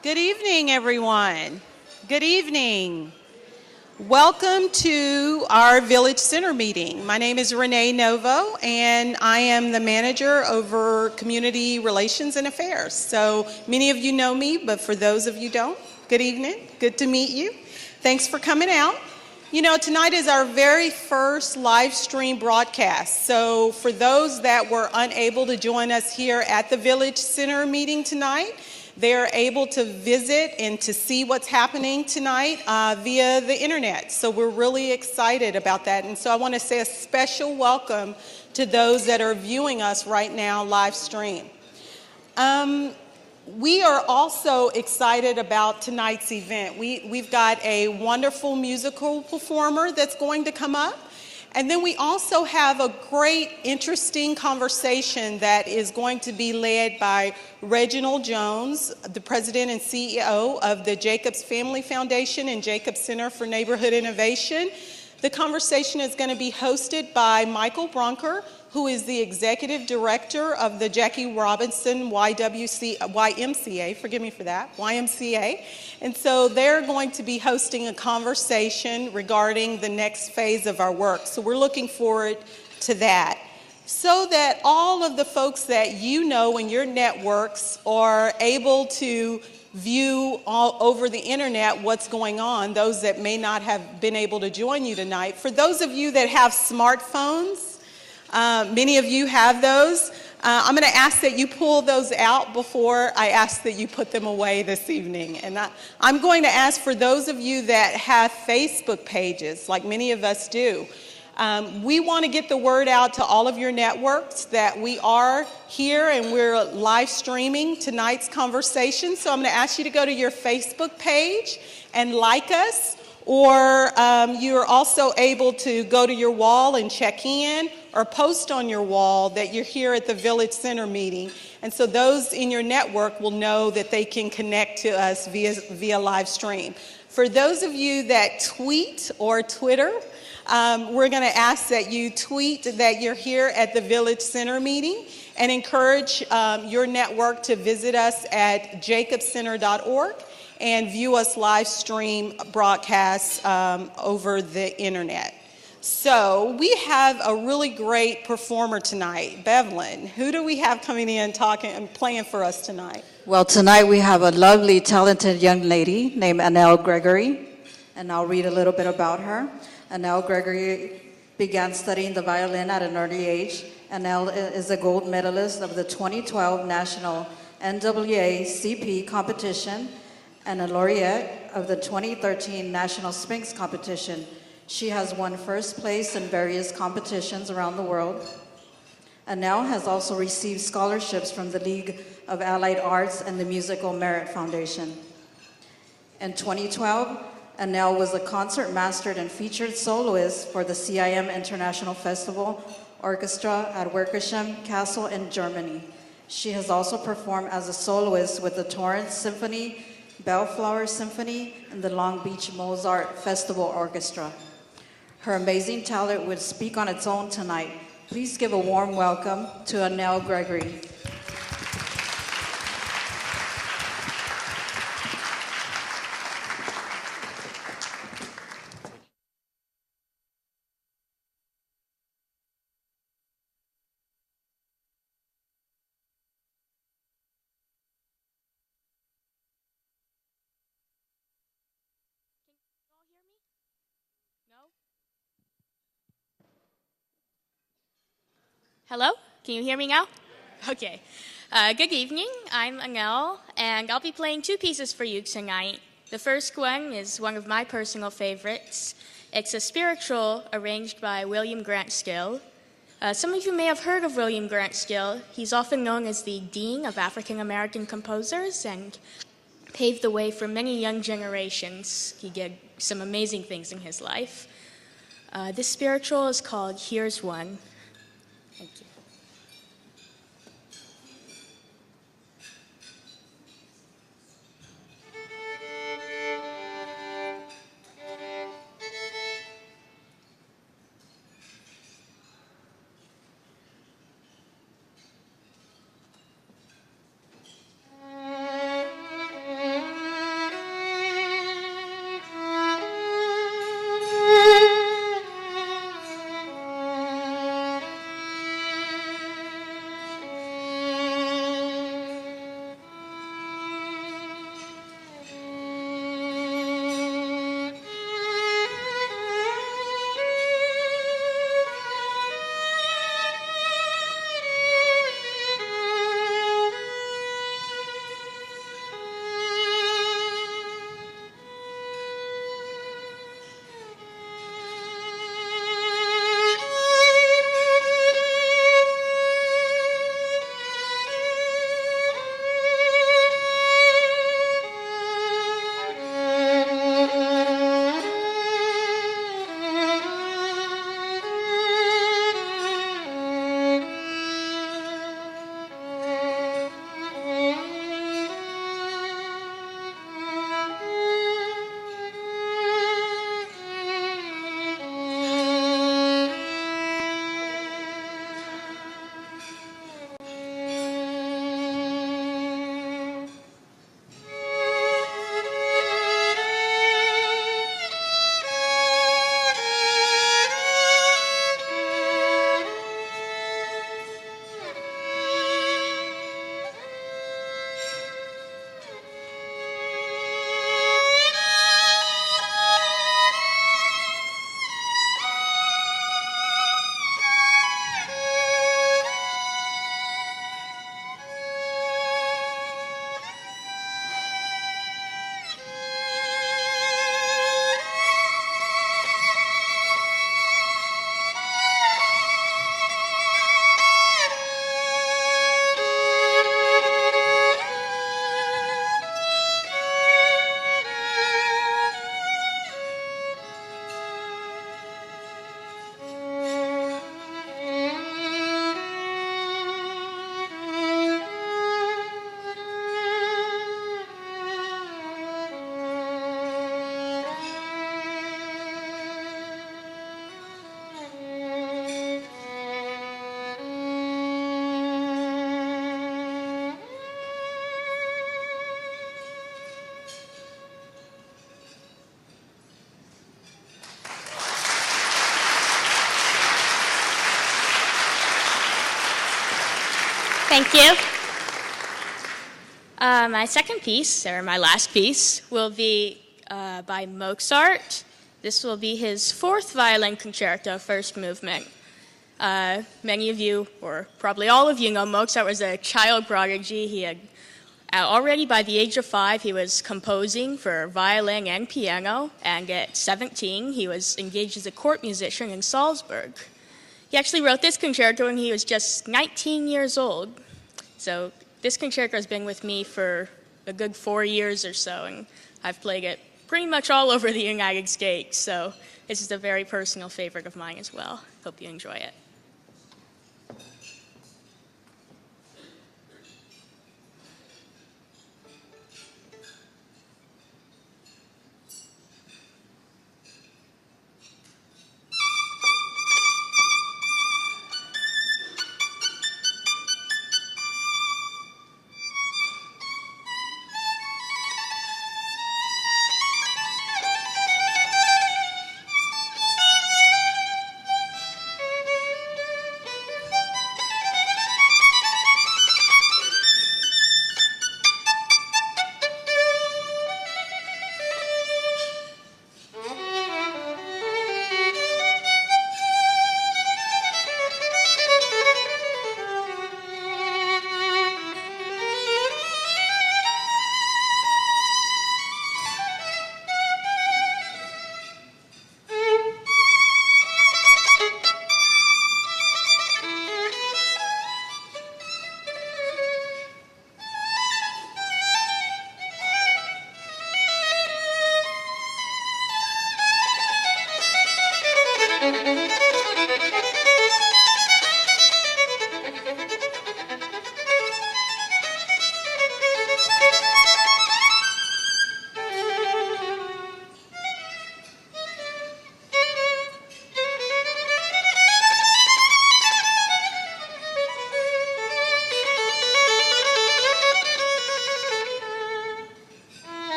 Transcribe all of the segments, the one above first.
Good evening, everyone. Good evening. Welcome to our Village Center meeting. My name is Renee Novo, and I am the manager over Community Relations and Affairs. So many of you know me, but for those of you who don't, good evening. Good to meet you. Thanks for coming out. You know, tonight is our very first live stream broadcast. So for those that were unable to join us here at the Village Center meeting tonight, they're able to visit and to see what's happening tonight via the internet. So we're really excited about that. And so I want to say a special welcome to those that are viewing us right now live stream. We are also excited about tonight's event. We've got a wonderful musical performer that's going to come up. And then we also have a great, interesting conversation that is going to be led by Reginald Jones, the president and CEO of the Jacobs Family Foundation and Jacobs Center for Neighborhood Innovation. The conversation is going to be hosted by Michael Brunker, who is the executive director of the Jackie Robinson YMCA, forgive me for that, YMCA. And so they're going to be hosting a conversation regarding the next phase of our work. So we're looking forward to that. So that all of the folks that you know in your networks are able to view all over the internet what's going on, those that may not have been able to join you tonight. For those of you that have smartphones, many of you have those. I'm going to ask that you pull those out before I ask that you put them away this evening. And I'm going to ask for those of you that have Facebook pages, like many of us do. We want to get the word out to all of your networks that we are here and we're live streaming tonight's conversation. So I'm going to ask you to go to your Facebook page and like us. Or you're also able to go to your wall and check in or post on your wall that you're here at the Village Center meeting. And so those in your network will know that they can connect to us via live stream. For those of you that tweet or Twitter, we're going to ask that you tweet that you're here at the Village Center meeting and encourage your network to visit us at jacobcenter.org. and view us live stream broadcasts over the internet. So we have a really great performer tonight. Bevlin, who do we have coming in talking and playing for us tonight? Well, tonight we have a lovely, talented young lady named Annelle Gregory, and I'll read a little bit about her. Annelle Gregory began studying the violin at an early age. Annelle is a gold medalist of the 2012 National NAACP competition and a laureate of the 2013 National Sphinx competition. She has won first place in various competitions around the world. Annelle has also received scholarships from the League of Allied Arts and the Musical Merit Foundation. In 2012, Annelle was a concert master and featured soloist for the CIM International Festival Orchestra at Werkesheim Castle in Germany. She has also performed as a soloist with the Torrance Symphony, Bellflower Symphony, and the Long Beach Mozart Festival Orchestra. Her amazing talent would speak on its own tonight. Please give a warm welcome to Annelle Gregory. Hello, can you hear me now? Okay. Good evening, I'm Annelle, and I'll be playing two pieces for you tonight. The first one is one of my personal favorites. It's a spiritual arranged by William Grant Still. Some of you may have heard of William Grant Still. He's often known as the Dean of African American Composers and paved the way for many young generations. He did some amazing things in his life. This spiritual is called Here's One. Thank you. Thank you. My second piece, or my last piece, will be by Mozart. This will be his fourth violin concerto, first movement. Many of you, or probably all of you, know Mozart was a child prodigy. He had already by the age of 5, he was composing for violin and piano, and at 17, he was engaged as a court musician in Salzburg. He actually wrote this concerto when he was just 19 years old. So this concerto has been with me for a good 4 years or so, and I've played it pretty much all over the United States. So this is a very personal favorite of mine as well. Hope you enjoy it.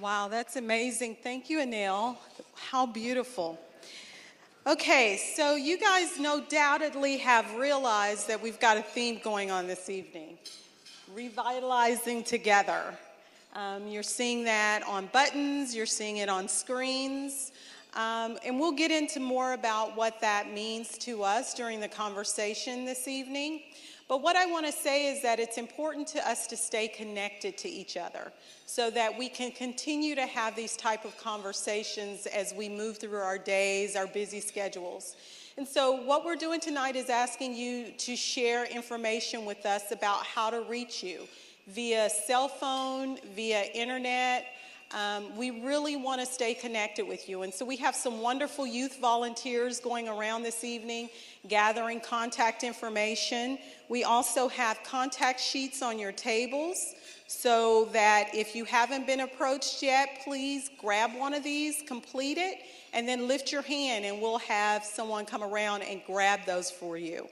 Wow, that's amazing. Thank you, Anil. How beautiful. Okay, so you guys no doubtedly have realized that we've got a theme going on this evening, Revitalizing Together. You're seeing that on buttons, you're seeing it on screens, and we'll get into more about what that means to us during the conversation this evening. But what I want to say is that it's important to us to stay connected to each other so that we can continue to have these type of conversations as we move through our days, our busy schedules. And so what we're doing tonight is asking you to share information with us about how to reach you via cell phone, via internet. We really want to stay connected with you. And so we have some wonderful youth volunteers going around this evening, gathering contact information. We also have contact sheets on your tables so that if you haven't been approached yet, please grab one of these, complete it, and then lift your hand and we'll have someone come around and grab those for you.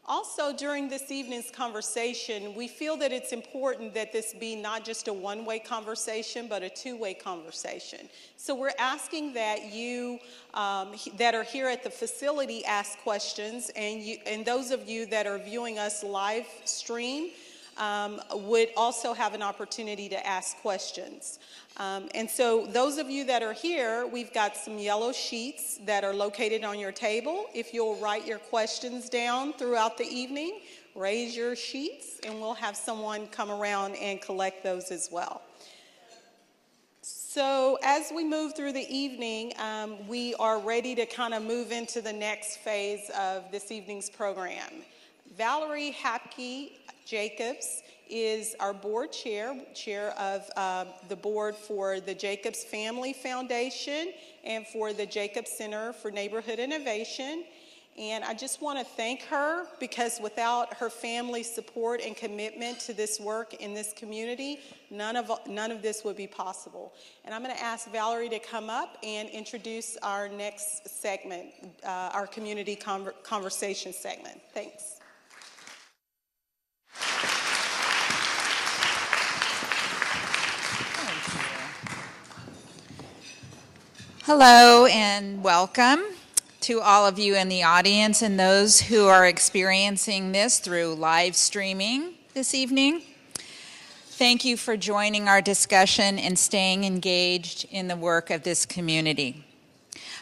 Also, during this evening's conversation, we feel that it's important that this be not just a one-way conversation, but a two-way conversation. So we're asking that you that are here at the facility ask questions, and those of you that are viewing us live stream would also have an opportunity to ask questions. And so those of you that are here, we've got some yellow sheets that are located on your table. If you'll write your questions down throughout the evening, raise your sheets, and we'll have someone come around and collect those as well. So as we move through the evening, we are ready to kind of move into the next phase of this evening's program. Valerie Hapke Jacobs is our board chair of the board for the Jacobs Family Foundation and for the Jacobs Center for Neighborhood Innovation. And I just want to thank her because without her family's support and commitment to this work in this community, none of this would be possible. And I'm going to ask Valerie to come up and introduce our next segment, our community conversation segment. Thanks. Hello and welcome to all of you in the audience and those who are experiencing this through live streaming this evening. Thank you for joining our discussion and staying engaged in the work of this community.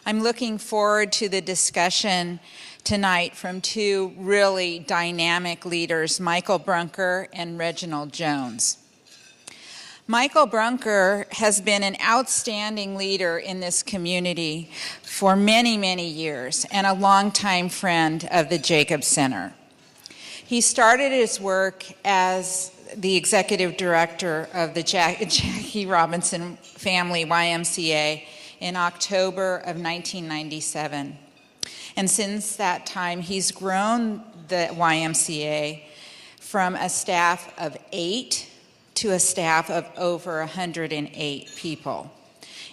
I'm looking forward to the discussion tonight from two really dynamic leaders, Michael Brunker and Reginald Jones. Michael Brunker has been an outstanding leader in this community for many, many years and a longtime friend of the Jacobs Center. He started his work as the executive director of the Jackie Robinson Family YMCA in October of 1997. And since that time, he's grown the YMCA from a staff of 8 to a staff of over 108 people,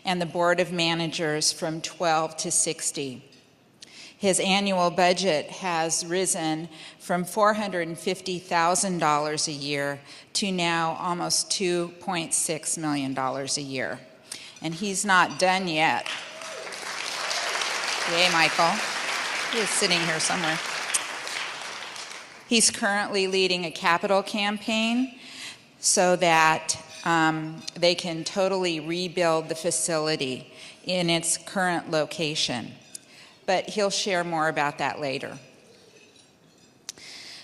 and the board of managers from 12 to 60. His annual budget has risen from $450,000 a year to now almost $2.6 million a year. And he's not done yet. Yay, Michael. He is sitting here somewhere. He's currently leading a capital campaign so that they can totally rebuild the facility in its current location. But he'll share more about that later.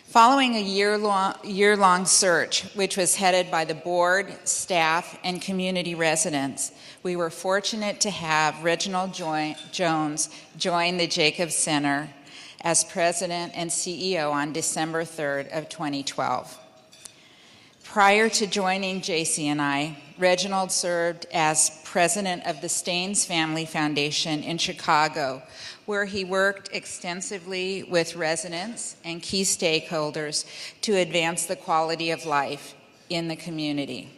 Following a year-long search, which was headed by the board, staff, and community residents, we were fortunate to have Reginald Jones join the Jacobs Center as president and CEO on December 3rd of 2012. Prior to joining JCNI, Reginald served as president of the Staines Family Foundation in Chicago, where he worked extensively with residents and key stakeholders to advance the quality of life in the community.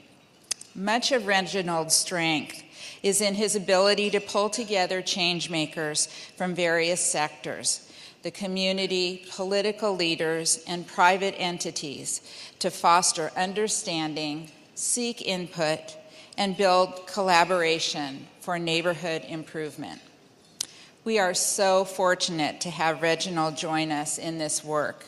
Much of Reginald's strength is in his ability to pull together change makers from various sectors, the community, political leaders, and private entities to foster understanding, seek input, and build collaboration for neighborhood improvement. We are so fortunate to have Reginald join us in this work.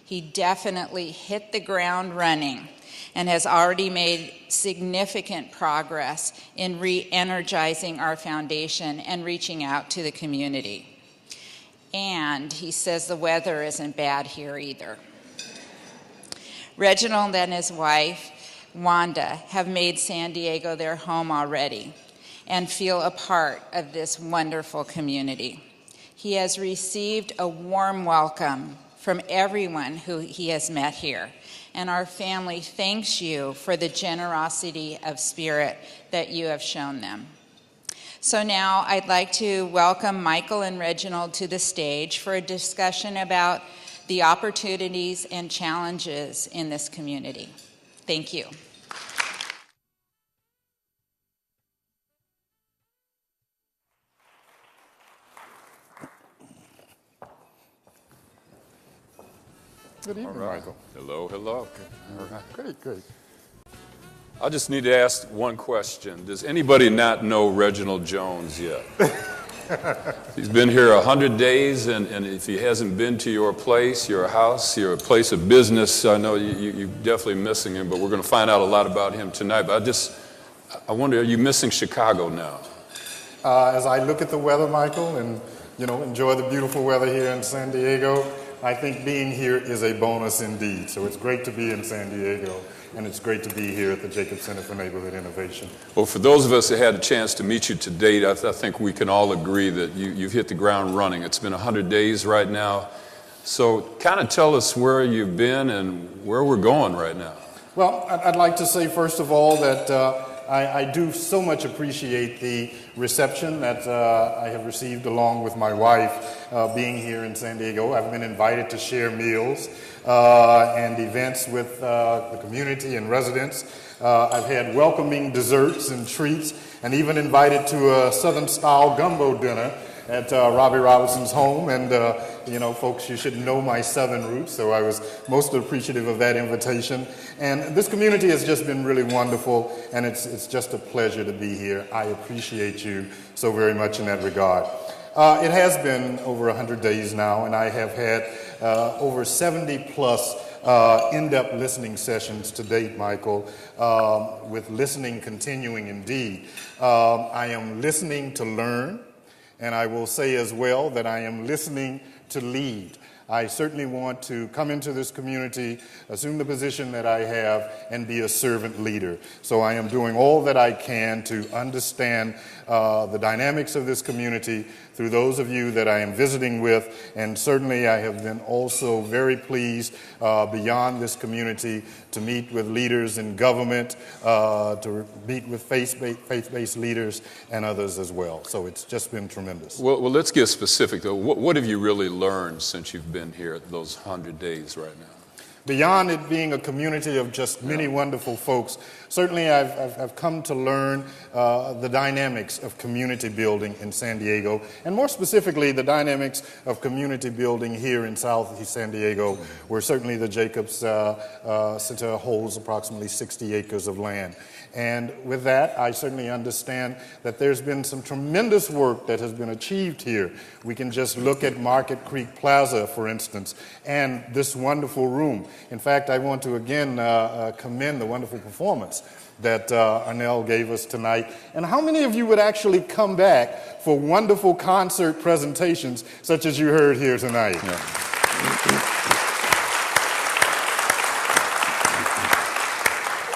He definitely hit the ground running and has already made significant progress in re-energizing our foundation and reaching out to the community. And he says the weather isn't bad here either. Reginald and his wife, Wanda, have made San Diego their home already and feel a part of this wonderful community. He has received a warm welcome from everyone who he has met here, and our family thanks you for the generosity of spirit that you have shown them. So now I'd like to welcome Michael and Reginald to the stage for a discussion about the opportunities and challenges in this community. Thank you. Good evening, All right. Michael. Hello, hello. All right. Great. I just need to ask one question. Does anybody not know Reginald Jones yet? He's been here 100 days, and if he hasn't been to your place, your house, your place of business, I know you're definitely missing him, but we're going to find out a lot about him tonight. But I wonder, are you missing Chicago now? As I look at the weather, Michael, and enjoy the beautiful weather here in San Diego, I think being here is a bonus indeed. So it's great to be in San Diego, and it's great to be here at the Jacobs Center for Neighborhood Innovation. Well, for those of us that had a chance to meet you to date, I think we can all agree that you've hit the ground running. It's been 100 days right now. So kind of tell us where you've been and where we're going right now. Well, I'd like to say, first of all, that I do so much appreciate the reception that I have received along with my wife being here in San Diego. I've been invited to share meals and events with the community and residents. I've had welcoming desserts and treats, and even invited to a Southern-style gumbo dinner at Robbie Robinson's home. And, folks, you should know my Southern roots, so I was most appreciative of that invitation. And this community has just been really wonderful, and it's just a pleasure to be here. I appreciate you so very much in that regard. It has been over 100 days now, and I have had over 70-plus in-depth listening sessions to date, Michael, with listening continuing indeed. I am listening to learn, and I will say as well that I am listening to lead. I certainly want to come into this community, assume the position that I have, and be a servant leader. So I am doing all that I can to understand the dynamics of this community through those of you that I am visiting with, and certainly I have been also very pleased beyond this community to meet with leaders in government, to meet with faith-based leaders and others as well. So it's just been tremendous. Well, let's get specific, though. What have you really learned since you've been here those 100 days right now? Beyond it being a community of just many wonderful folks, certainly I've come to learn the dynamics of community building in San Diego, and more specifically the dynamics of community building here in Southeast San Diego, where certainly the Jacobs Center holds approximately 60 acres of land. And with that, I certainly understand that there's been some tremendous work that has been achieved here. We can just look at Market Creek Plaza, for instance, and this wonderful room. In fact, I want to again commend the wonderful performance that Arnell gave us tonight. And how many of you would actually come back for wonderful concert presentations such as you heard here tonight? Yeah.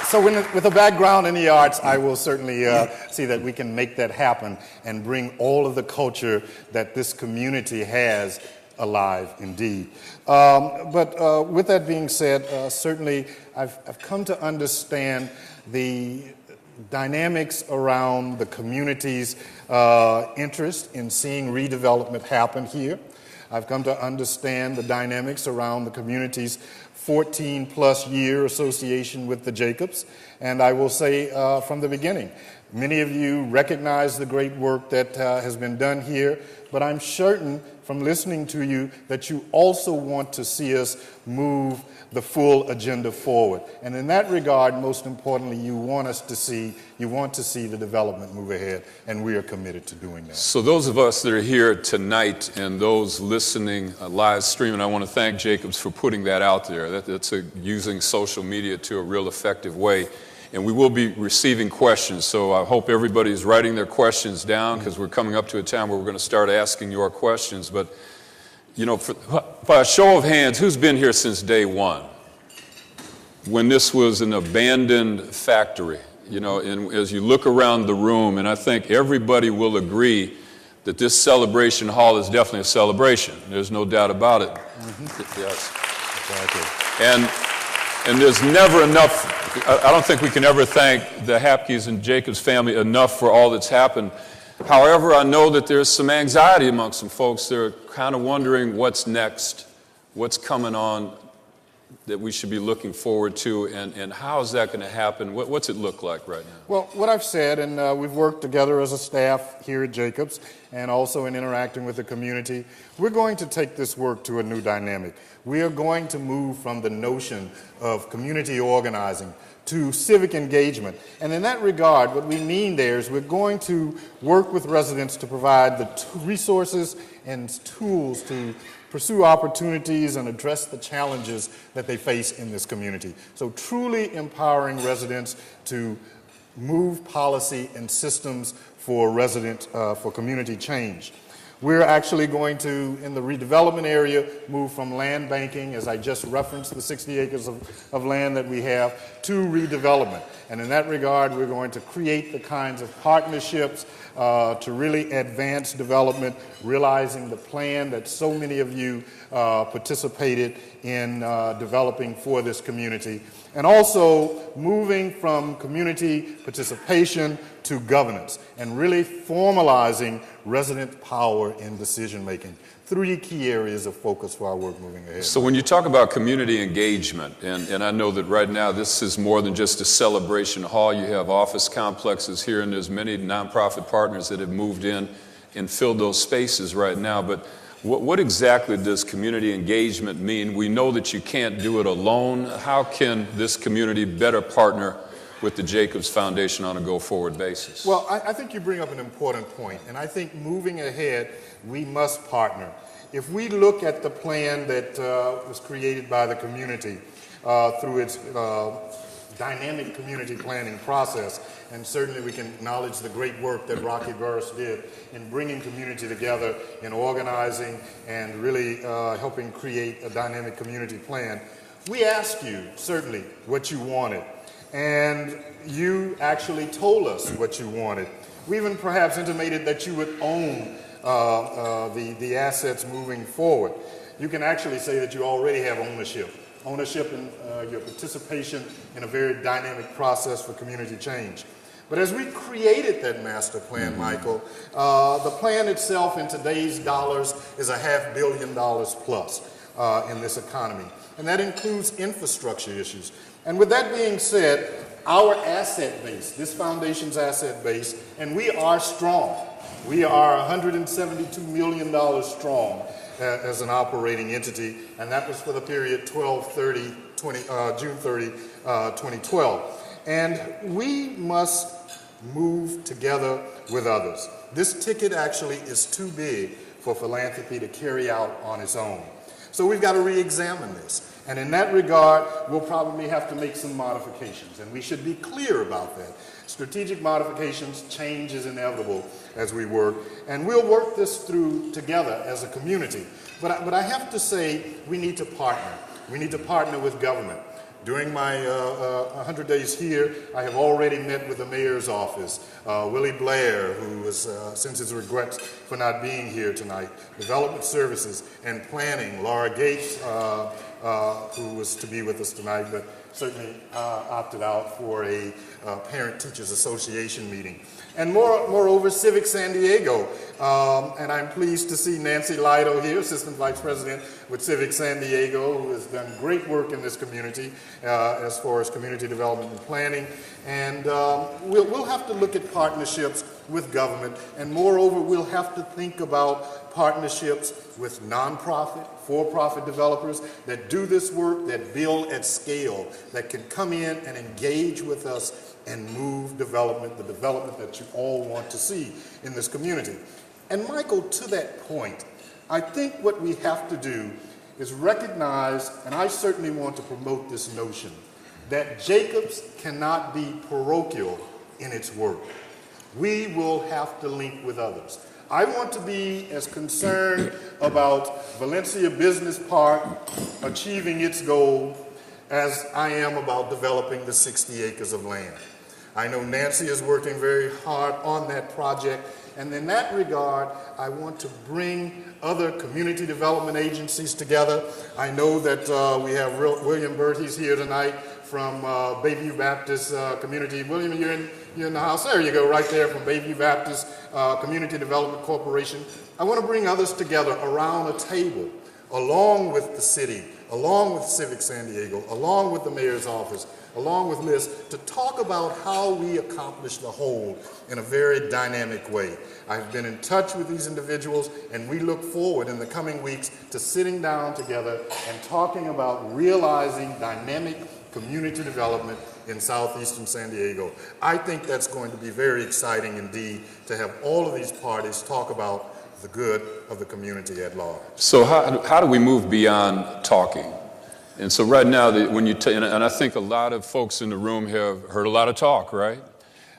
So with a background in the arts, I will certainly see that we can make that happen and bring all of the culture that this community has alive indeed. But with that being said, certainly I've come to understand the dynamics around the community's interest in seeing redevelopment happen here. I've come to understand the dynamics around the community's 14-plus year association with the Jacobs. And I will say from the beginning, many of you recognize the great work that has been done here, but I'm certain from listening to you that you also want to see us move the full agenda forward. And in that regard, most importantly, you want to see the development move ahead, and we are committed to doing that. So those of us that are here tonight and those listening live streaming, I want to thank Jacobs for putting that out there. That's using social media to a real effective way. And we will be receiving questions, so I hope everybody is writing their questions down, because we're coming up to a time where we're going to start asking your questions. But, you know, by a show of hands, who's been here since day one, when this was an abandoned factory? You know, and as you look around the room, and I think everybody will agree that this celebration hall is definitely a celebration. There's no doubt about it. Mm-hmm. Yes. Exactly. And there's never enough. I don't think we can ever thank the Hapkes and Jacobs family enough for all that's happened. However, I know that there's some anxiety amongst some folks. They're kind of wondering what's next, what's coming on that we should be looking forward to, and how is that going to happen? What's it look like right now? Well, what I've said, and we've worked together as a staff here at Jacobs and also in interacting with the community, we're going to take this work to a new dynamic. We are going to move from the notion of community organizing to civic engagement. And in that regard, what we mean there is we're going to work with residents to provide the resources and tools to pursue opportunities and address the challenges that they face in this community. So truly empowering residents to move policy and systems for for community change. We're actually going to, in the redevelopment area, move from land banking, as I just referenced, the 60 acres of land that we have, to redevelopment. And in that regard, we're going to create the kinds of partnerships to really advance development, realizing the plan that so many of you participated in developing for this community. And also moving from community participation to governance and really formalizing resident power in decision making. 3 key areas of focus for our work moving ahead. So when you talk about community engagement, and I know that right now this is more than just a celebration hall, you have office complexes here, and there's many nonprofit partners that have moved in and filled those spaces right now, but what exactly does community engagement mean? We know that you can't do it alone. How can this community better partner with the Jacobs Foundation on a go-forward basis? Well, I think you bring up an important point, and I think moving ahead, we must partner. If we look at the plan that was created by the community through its dynamic community planning process, and certainly we can acknowledge the great work that Rocky Burris did in bringing community together, in organizing, and really helping create a dynamic community plan. We asked you, certainly, what you wanted, and you actually told us what you wanted. We even perhaps intimated that you would own the assets moving forward. You can actually say that you already have ownership in your participation in a very dynamic process for community change. But as we created that master plan, Michael, the plan itself in today's dollars is $500 million plus in this economy. And that includes infrastructure issues. And with that being said, our asset base, this foundation's asset base, and we are strong. We are $172 million strong as an operating entity, and that was for the period June 30, 2012. And we must move together with others. This ticket actually is too big for philanthropy to carry out on its own. So we've got to re-examine this. And in that regard, we'll probably have to make some modifications, and we should be clear about that. Strategic modifications, change is inevitable as we work, and we'll work this through together as a community. But I have to say, we need to partner. We need to partner with government. During my 100 days here, I have already met with the mayor's office, Willie Blair, who has sends his regrets for not being here tonight, Development Services and Planning, Laura Gates, who was to be with us tonight, but certainly opted out for a Parent-Teachers Association meeting. And moreover, Civic San Diego. And I'm pleased to see Nancy Lido here, Assistant Vice President with Civic San Diego, who has done great work in this community as far as community development and planning. And we'll have to look at partnerships with government, and moreover, we'll have to think about partnerships with nonprofit, for-profit developers that do this work, that build at scale, that can come in and engage with us and move development, the development that you all want to see in this community. And Michael, to that point, I think what we have to do is recognize, and I certainly want to promote this notion, that Jacobs cannot be parochial in its work. We will have to link with others. I want to be as concerned about Valencia Business Park achieving its goal as I am about developing the 60 acres of land. I know Nancy is working very hard on that project, and in that regard, I want to bring other community development agencies together. I know that we have William Burt, he's here tonight from Bayview Baptist Community. William, you're in the house. There you go, right there from Bayview Baptist Community Development Corporation. I want to bring others together around a table, along with the city, along with Civic San Diego, along with the mayor's office, along with Liz, to talk about how we accomplish the whole in a very dynamic way. I've been in touch with these individuals, and we look forward in the coming weeks to sitting down together and talking about realizing dynamic community development in southeastern San Diego. I think that's going to be very exciting indeed to have all of these parties talk about the good of the community at large. So how do we move beyond talking? And so right now, when you and I think a lot of folks in the room have heard a lot of talk, right?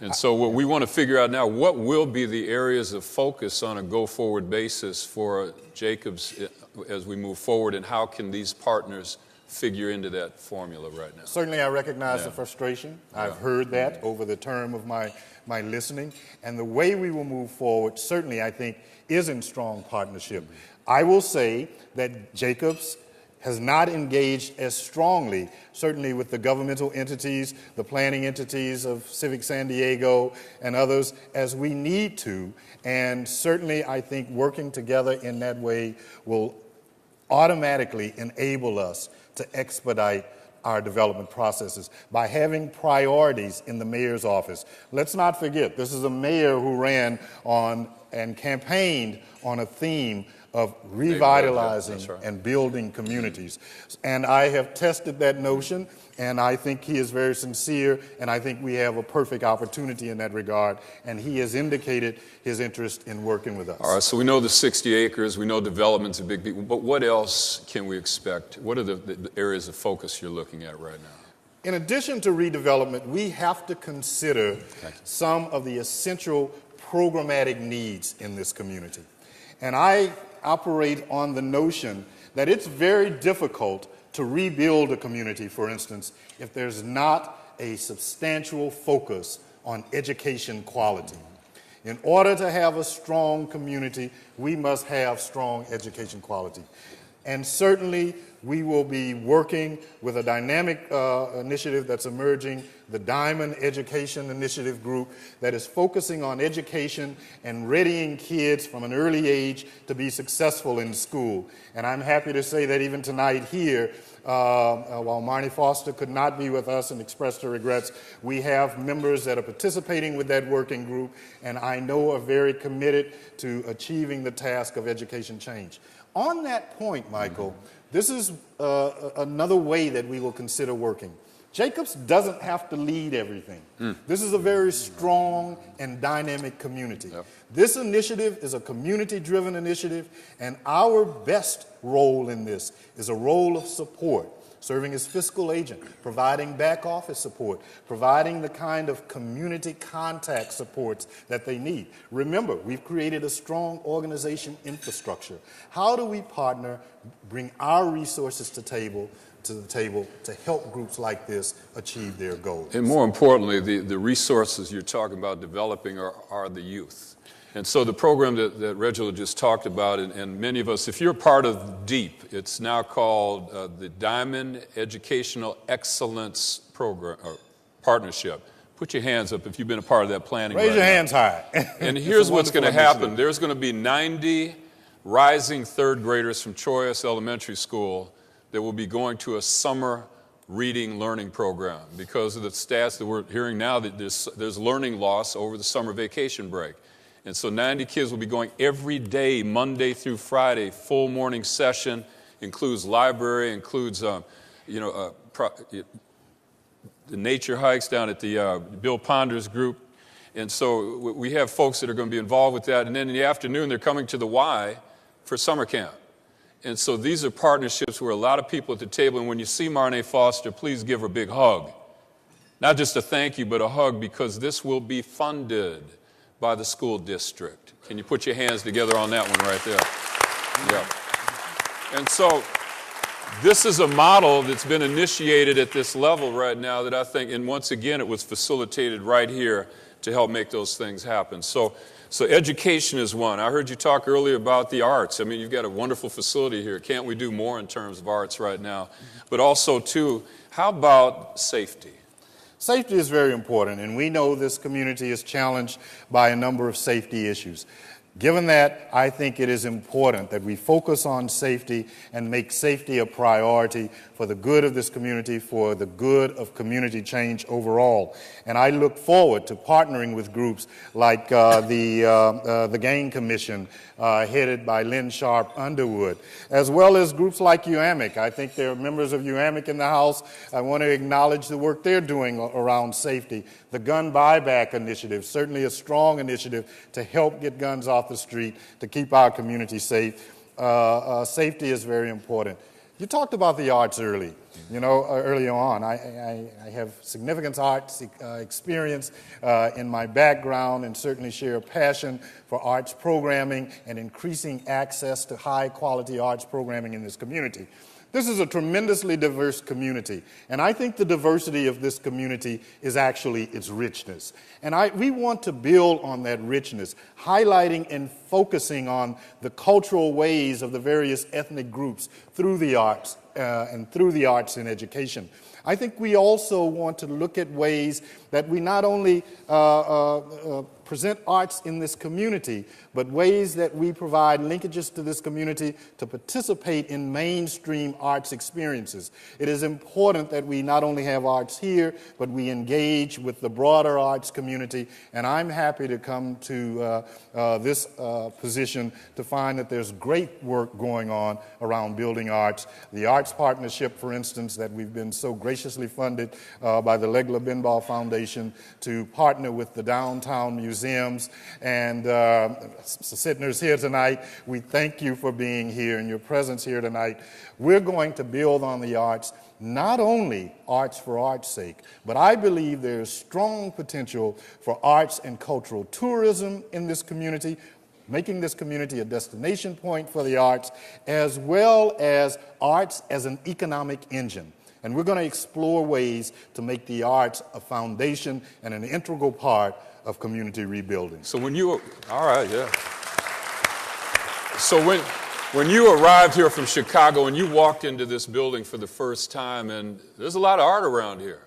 And so what we want to figure out now, what will be the areas of focus on a go-forward basis for Jacobs as we move forward, and how can these partners figure into that formula right now? Certainly I recognize the frustration. I've heard that over the term of my listening. And the way we will move forward, certainly I think, is in strong partnership. I will say that Jacobs has not engaged as strongly, certainly with the governmental entities, the planning entities of Civic San Diego and others, as we need to. And certainly I think working together in that way will automatically enable us to expedite our development processes by having priorities in the mayor's office. Let's not forget, this is a mayor who ran on and campaigned on a theme of revitalizing and building communities. And I have tested that notion, and I think he is very sincere, and I think we have a perfect opportunity in that regard, and he has indicated his interest in working with us. All right, so we know the 60 acres, we know development's a big deal, but what else can we expect? What are the areas of focus you're looking at right now? In addition to redevelopment, we have to consider some of the essential programmatic needs in this community. And I operate on the notion that it's very difficult to rebuild a community, for instance, if there's not a substantial focus on education quality. In order to have a strong community, we must have strong education quality. And certainly, we will be working with a dynamic initiative that's emerging, the Diamond Education Initiative Group, that is focusing on education and readying kids from an early age to be successful in school. And I'm happy to say that even tonight here, while Marnie Foster could not be with us and expressed her regrets, we have members that are participating with that working group, and I know are very committed to achieving the task of education change. On that point, Michael, this is another way that we will consider working. Jacobs doesn't have to lead everything. This is a very strong and dynamic community. This initiative is a community-driven initiative, and our best role in this is a role of support, serving as fiscal agent, providing back office support, providing the kind of community contact supports that they need. Remember, we've created a strong organization infrastructure. How do we partner, bring our resources to the table to help groups like this achieve their goals? And more importantly, the resources you're talking about developing are the youth. And so the program that Reginald just talked about, and many of us, if you're part of DEEP, it's now called the Diamond Educational Excellence Program, or Partnership. Put your hands up if you've been a part of that planning. Raise your hands high. And here's what's going to happen. There's going to be 90 rising third graders from Troyes Elementary School that will be going to a summer reading learning program because of the stats that we're hearing now that there's learning loss over the summer vacation break. And so 90 kids will be going every day, Monday through Friday, full morning session, includes library, includes, the nature hikes down at the Bill Ponders group. And so we have folks that are going to be involved with that. And then in the afternoon, they're coming to the Y for summer camp. And so these are partnerships where a lot of people at the table, and when you see Marnay Foster, please give her a big hug. Not just a thank you, but a hug, because this will be funded by the school district. Can you put your hands together on that one right there? Yeah. And so this is a model that's been initiated at this level right now that I think, and once again, it was facilitated right here to help make those things happen. So education is one. I heard you talk earlier about the arts. I mean, you've got a wonderful facility here. Can't we do more in terms of arts right now? But also, too, how about safety? Safety is very important, and we know this community is challenged by a number of safety issues. Given that, I think it is important that we focus on safety and make safety a priority for the good of this community, for the good of community change overall. And I look forward to partnering with groups like the Gang Commission, headed by Lynn Sharp Underwood, as well as groups like UAMIC. I think there are members of UAMIC in the House. I want to acknowledge the work they're doing around safety. The gun buyback initiative, certainly a strong initiative to help get guns off the street, to keep our community safe. Safety is very important. You talked about the arts early on. I have significant arts experience in my background and certainly share a passion for arts programming and increasing access to high quality arts programming in this community. This is a tremendously diverse community, and I think the diversity of this community is actually its richness. And we want to build on that richness, highlighting and focusing on the cultural ways of the various ethnic groups through the arts and through the arts in education. I think we also want to look at ways that we not only present arts in this community, but ways that we provide linkages to this community to participate in mainstream arts experiences. It is important that we not only have arts here, but we engage with the broader arts community, and I'm happy to come to this position to find that there's great work going on around building arts. The Arts Partnership, for instance, that we've been so graciously funded by the Legla Benball Foundation to partner with the downtown museums. And Sidner's here tonight. We thank you for being here and your presence here tonight. We're going to build on the arts, not only arts for art's sake, but I believe there's strong potential for arts and cultural tourism in this community, making this community a destination point for the arts, as well as arts as an economic engine. And we're going to explore ways to make the arts a foundation and an integral part of community rebuilding. So when you, all right, yeah. So when you arrived here from Chicago and you walked into this building for the first time, and there's a lot of art around here.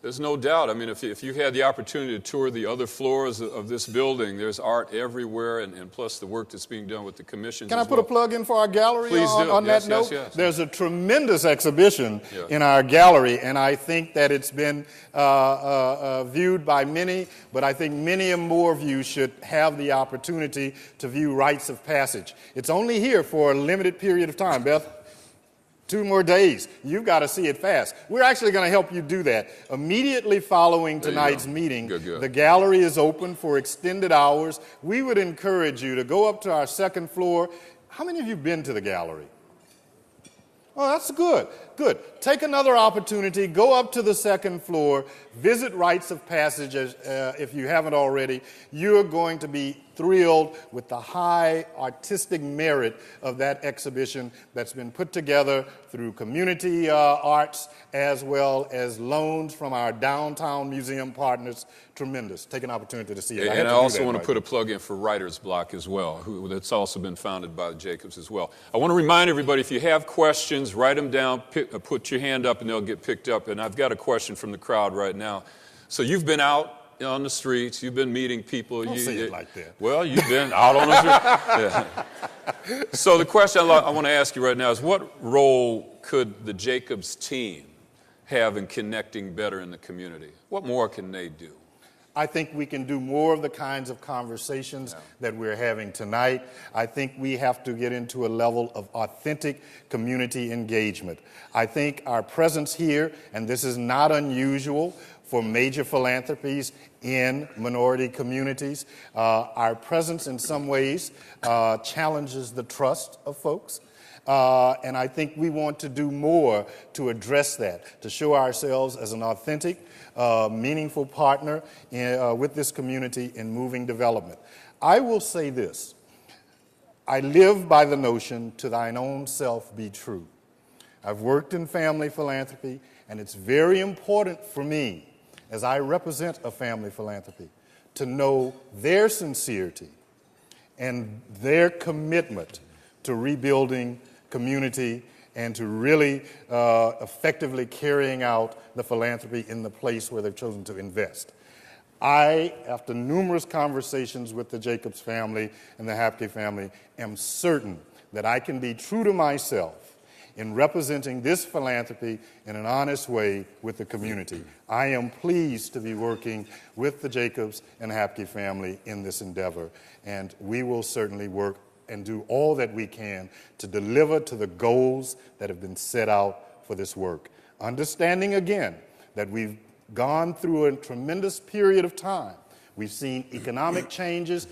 There's no doubt. I mean, if you had the opportunity to tour the other floors of this building, there's art everywhere, and plus the work that's being done with the commissions. Can I put a plug in for our gallery on that note? Yes. There's a tremendous exhibition in our gallery, and I think that it's been viewed by many, but I think many and more of you should have the opportunity to view Rites of Passage. It's only here for a limited period of time, Beth. 2 more days. You've got to see it fast. We're actually going to help you do that. Immediately following tonight's meeting, the gallery is open for extended hours. We would encourage you to go up to our second floor. How many of you have been to the gallery? Oh, that's good. Good. Take another opportunity. Go up to the second floor. Visit Rites of Passage if you haven't already. You're going to be thrilled with the high artistic merit of that exhibition that's been put together through community arts as well as loans from our downtown museum partners. Tremendous. Take an opportunity to see it. And I also want to put a plug in for Writer's Block as well, that's also been founded by the Jacobs as well. I want to remind everybody, if you have questions, write them down, put your hand up and they'll get picked up. And I've got a question from the crowd right now. So you've been out on the streets, you've been meeting people. Don't say it like that. Well, you've been out on the street. Yeah. So the question I want to ask you right now is, what role could the Jacobs team have in connecting better in the community? What more can they do? I think we can do more of the kinds of conversations that we're having tonight. I think we have to get into a level of authentic community engagement. I think our presence here, and this is not unusual for major philanthropies in minority communities, our presence in some ways challenges the trust of folks. And I think we want to do more to address that, to show ourselves as an authentic, meaningful partner with this community in moving development. I will say this. I live by the notion, to thine own self be true. I've worked in family philanthropy, and it's very important for me, as I represent a family philanthropy, to know their sincerity and their commitment to rebuilding community and to really effectively carrying out the philanthropy in the place where they've chosen to invest. I, after numerous conversations with the Jacobs family and the Hapke family, am certain that I can be true to myself in representing this philanthropy in an honest way with the community. I am pleased to be working with the Jacobs and Hapke family in this endeavor, and we will certainly work and do all that we can to deliver to the goals that have been set out for this work. Understanding again that we've gone through a tremendous period of time. We've seen economic changes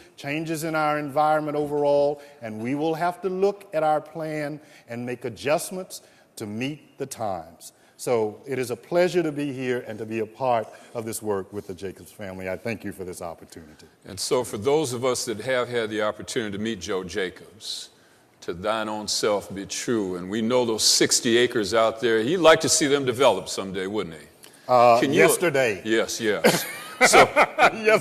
in our environment overall, and we will have to look at our plan and make adjustments to meet the times. So it is a pleasure to be here and to be a part of this work with the Jacobs family. I thank you for this opportunity. And so for those of us that have had the opportunity to meet Joe Jacobs, to thine own self be true, and we know those 60 acres out there, he'd like to see them develop someday, wouldn't he? Yesterday. Yes. So,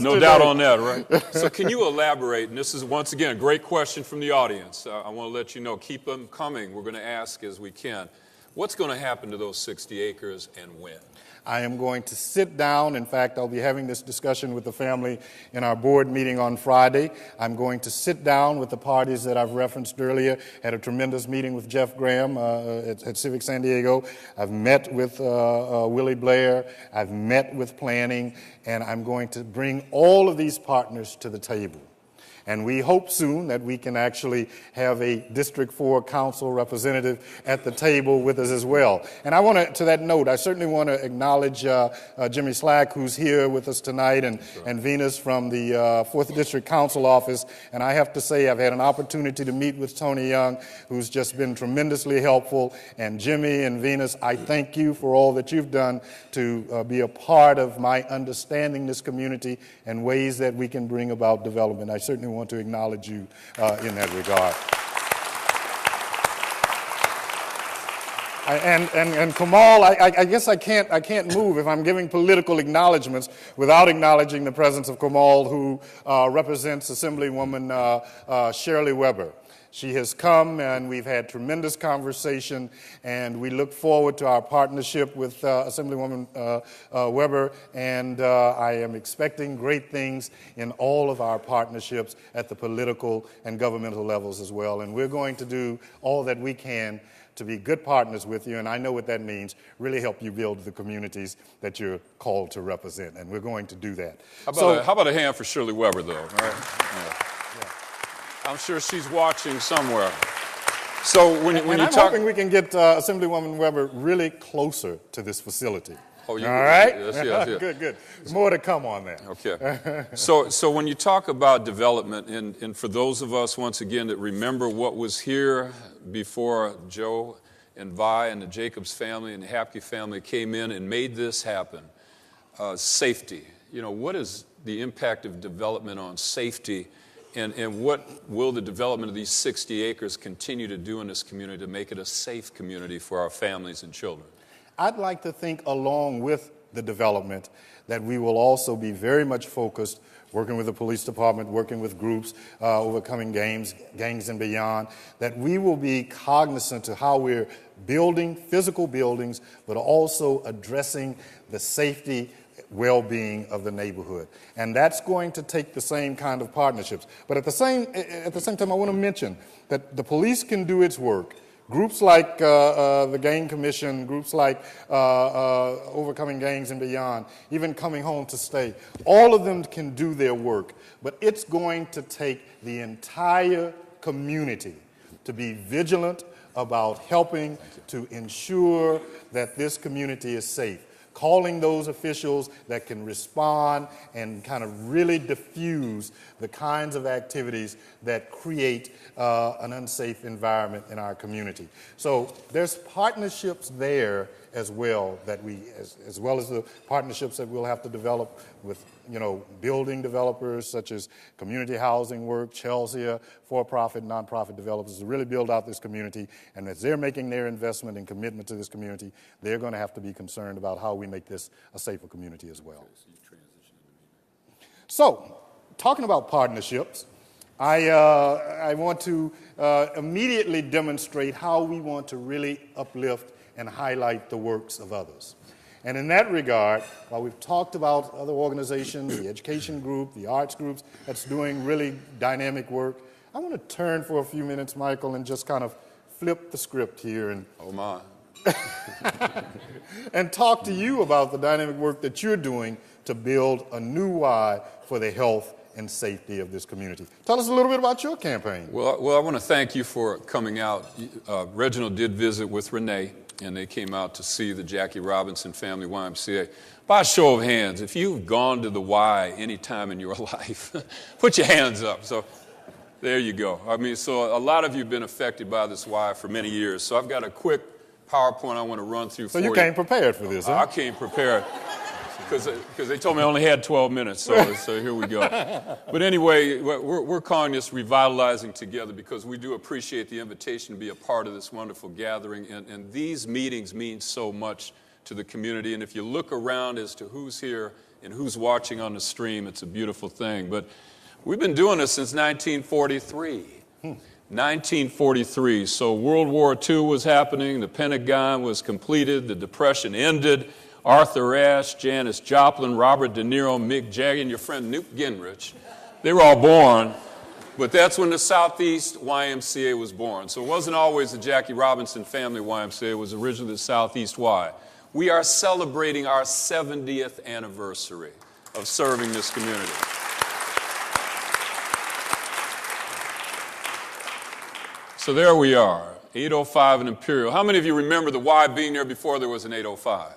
no doubt on that, right? So can you elaborate, and this is once again a great question from the audience. I want to let you know, keep them coming. We're going to ask as we can. What's going to happen to those 60 acres and when? I am going to sit down. In fact, I'll be having this discussion with the family in our board meeting on Friday. I'm going to sit down with the parties that I've referenced earlier. Had a tremendous meeting with Jeff Graham at Civic San Diego. I've met with Willie Blair. I've met with planning. And I'm going to bring all of these partners to the table. And we hope soon that we can actually have a District 4 Council representative at the table with us as well. And I want to that note, I certainly want to acknowledge Jimmy Slack, who's here with us tonight, and Venus from the 4th District Council office. And I have to say, I've had an opportunity to meet with Tony Young, who's just been tremendously helpful. And Jimmy and Venus, I thank you for all that you've done to be a part of my understanding this community and ways that we can bring about development. I certainly want to acknowledge you in that regard. And Kamal, I guess I can't move if I'm giving political acknowledgments without acknowledging the presence of Kamal, who represents Assemblywoman Shirley Weber. She has come, and we've had tremendous conversation, and we look forward to our partnership with Assemblywoman Weber, and I am expecting great things in all of our partnerships at the political and governmental levels as well, and we're going to do all that we can to be good partners with you, and I know what that means, really help you build the communities that you're called to represent, and we're going to do that. How about a hand for Shirley Weber, though? All right? Yeah. I'm sure she's watching somewhere. So when you I'm talk, hoping we can get Assemblywoman Weber really closer to this facility. Oh, all right? Yes. Good. More to come on that. Okay. So when you talk about development, and for those of us, once again, that remember what was here before Joe and Vi and the Jacobs family and the Hapke family came in and made this happen, safety. What is the impact of development on safety? And what will the development of these 60 acres continue to do in this community to make it a safe community for our families and children? I'd like to think, along with the development, that we will also be very much focused, working with the police department, working with groups, overcoming gangs and beyond, that we will be cognizant of how we're building physical buildings, but also addressing the safety well-being of the neighborhood. And that's going to take the same kind of partnerships. But at the same time, I want to mention that the police can do its work, Groups like the Gang Commission, groups like Overcoming Gangs and Beyond, even Coming Home to Stay, all of them can do their work, but it's going to take the entire community to be vigilant about helping to ensure that this community is safe, calling those officials that can respond and kind of really diffuse the kinds of activities that create an unsafe environment in our community. So there's partnerships there as well that we, as well as the partnerships that we'll have to develop with, building developers such as Community Housing Work, Chelsea, for-profit, nonprofit developers to really build out this community. And as they're making their investment and commitment to this community, they're going to have to be concerned about how we make this a safer community as well. So, talking about partnerships, I want to immediately demonstrate how we want to really uplift and highlight the works of others. And in that regard, while we've talked about other organizations, the education group, the arts groups that's doing really dynamic work, I want to turn for a few minutes, Michael, and just kind of flip the script here and Oh my. and talk to you about the dynamic work that you're doing to build a new why for the health and safety of this community. Tell us a little bit about your campaign. Well, I want to thank you for coming out. Reginald did visit with Renee, and they came out to see the Jackie Robinson Family YMCA. By a show of hands, if you've gone to the Y any time in your life, put your hands up. So there you go. So a lot of you have been affected by this Y for many years. So I've got a quick PowerPoint I want to run through for you. So you came prepared for this, huh? I came prepared. Because they told me I only had 12 minutes, so here we go. But anyway, we're calling this Revitalizing Together because we do appreciate the invitation to be a part of this wonderful gathering. And these meetings mean so much to the community. And if you look around as to who's here and who's watching on the stream, it's a beautiful thing. But we've been doing this since 1943. 1943. So World War II was happening, the Pentagon was completed, the Depression ended. Arthur Ashe, Janis Joplin, Robert De Niro, Mick Jagger, and your friend Newt Gingrich. They were all born, but that's when the Southeast YMCA was born. So it wasn't always the Jackie Robinson Family YMCA, it was originally the Southeast Y. We are celebrating our 70th anniversary of serving this community. So there we are, 805 and Imperial. How many of you remember the Y being there before there was an 805?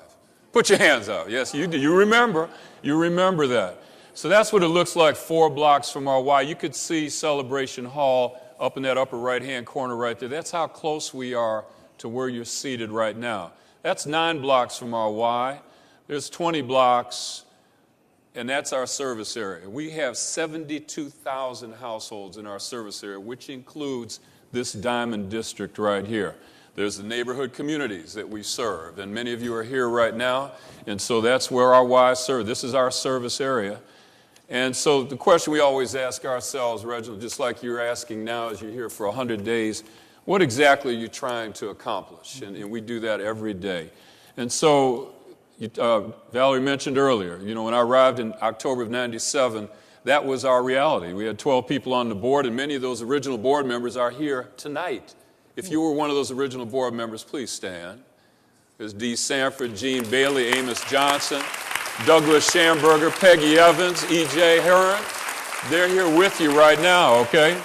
Put your hands up. Yes, you do. You remember. You remember that. So that's what it looks like 4 blocks from our Y. You could see Celebration Hall up in that upper right-hand corner right there. That's how close we are to where you're seated right now. That's 9 blocks from our Y. There's 20 blocks, and that's our service area. We have 72,000 households in our service area, which includes this Diamond District right here. There's the neighborhood communities that we serve, and many of you are here right now, and so that's where our Ys serve. This is our service area. And so the question we always ask ourselves, Reginald, just like you're asking now as you're here for 100 days, what exactly are you trying to accomplish? And we do that every day. And so Valerie mentioned earlier, when I arrived in October of 97, that was our reality. We had 12 people on the board, and many of those original board members are here tonight. If you were one of those original board members, please stand. There's Dee Sanford, Gene Bailey, Amos Johnson, Douglas Schamberger, Peggy Evans, E.J. Heron. They're here with you right now, okay?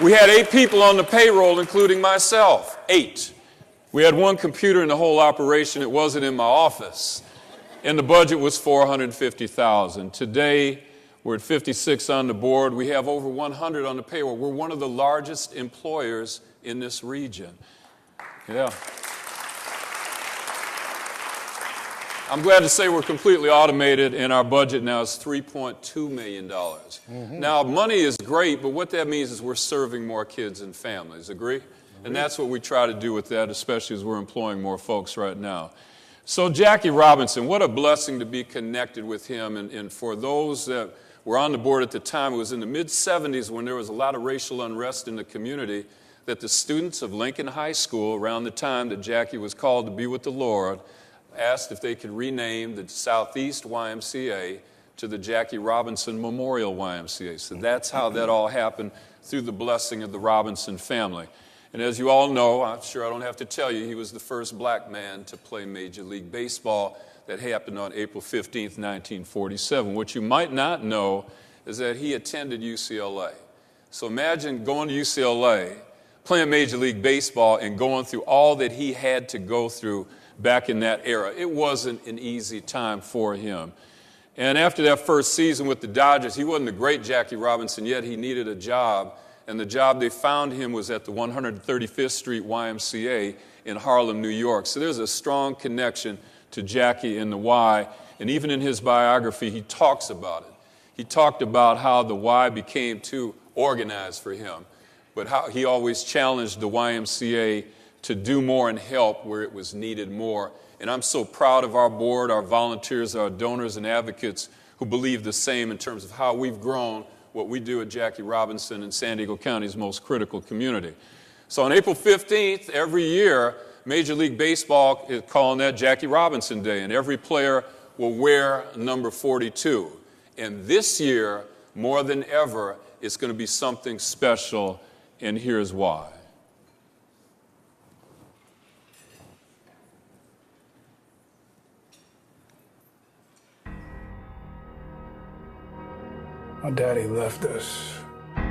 We had 8 people on the payroll, including myself. 8. We had 1 computer in the whole operation. It wasn't in my office. And the budget was $450,000. Today, we're at 56 on the board. We have over 100 on the payroll. We're one of the largest employers in this region. Yeah. I'm glad to say we're completely automated, and our budget now is $3.2 million. Mm-hmm. Now, money is great, but what that means is we're serving more kids and families. Agree? And that's what we try to do with that, especially as we're employing more folks right now. So Jackie Robinson, what a blessing to be connected with him. And for those that were on the board at the time, it was in the mid-'70s when there was a lot of racial unrest in the community that the students of Lincoln High School, around the time that Jackie was called to be with the Lord, asked if they could rename the Southeast YMCA to the Jackie Robinson Memorial YMCA. So that's how that all happened, through the blessing of the Robinson family. And as you all know, I'm sure I don't have to tell you, he was the first black man to play Major League Baseball. That happened on April 15th, 1947. What you might not know is that he attended UCLA. So imagine going to UCLA, playing Major League Baseball, and going through all that he had to go through back in that era. It wasn't an easy time for him. And after that first season with the Dodgers, he wasn't the great Jackie Robinson yet. He needed a job. And the job they found him was at the 135th Street YMCA in Harlem, New York. So there's a strong connection to Jackie and the Y. And even in his biography, he talks about it. He talked about how the Y became too organized for him, but how he always challenged the YMCA to do more and help where it was needed more. And I'm so proud of our board, our volunteers, our donors and advocates who believe the same in terms of how we've grown what we do at Jackie Robinson and San Diego County's most critical community. So on April 15th, every year, Major League Baseball is calling that Jackie Robinson Day, and every player will wear number 42. And this year, more than ever, it's going to be something special, and here's why. My daddy left us. I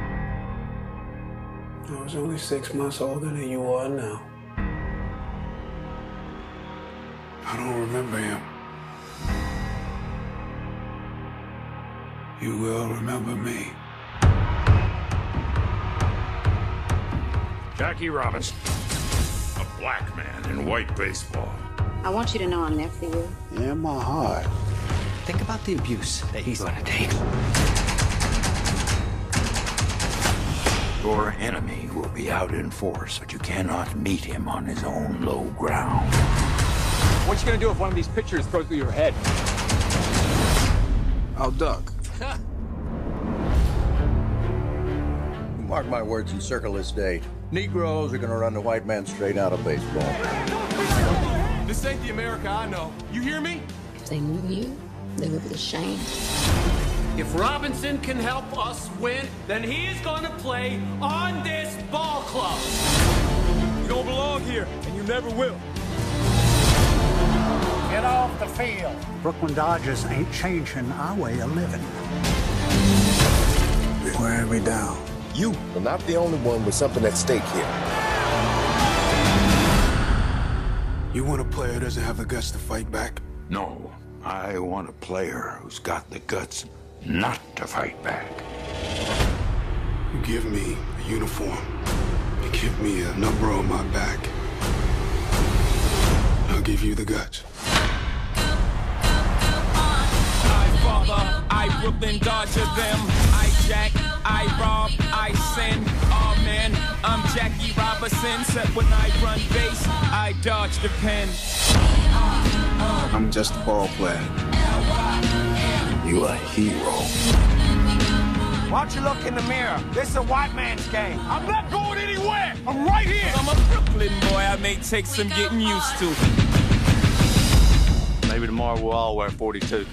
was only 6 months older than you are now. I don't remember him. You will remember me. Jackie Robinson, a black man in white baseball. I want you to know I'm there for you. In my heart. Think about the abuse that he's gonna take. Your enemy will be out in force, but you cannot meet him on his own low ground. What you gonna do if one of these pictures goes through your head? I'll duck. Mark my words and circle this date. Negroes are gonna run the white man straight out of baseball. This ain't the America I know. You hear me? If they knew you, they would be ashamed. If Robinson can help us win, then he is going to play on this ball club. You don't belong here, and you never will. Get off the field. Brooklyn Dodgers ain't changing our way of living. They're wearing me down. You are not the only one with something at stake here. You want a player who doesn't have the guts to fight back? No, I want a player who's got the guts not to fight back. You give me a uniform. You give me a number on my back. I'll give you the guts. I father, I Brooklyn Dodger them. I jack, I rob, I sin. Oh man, I'm Jackie Robinson. Except when I run base, I dodge the pen. I'm just a ball player. You a hero. Why don't you look in the mirror? This is a white man's game. I'm not going anywhere. I'm right here. I'm a Brooklyn boy. I may take some getting used to. Maybe tomorrow we'll all wear 42.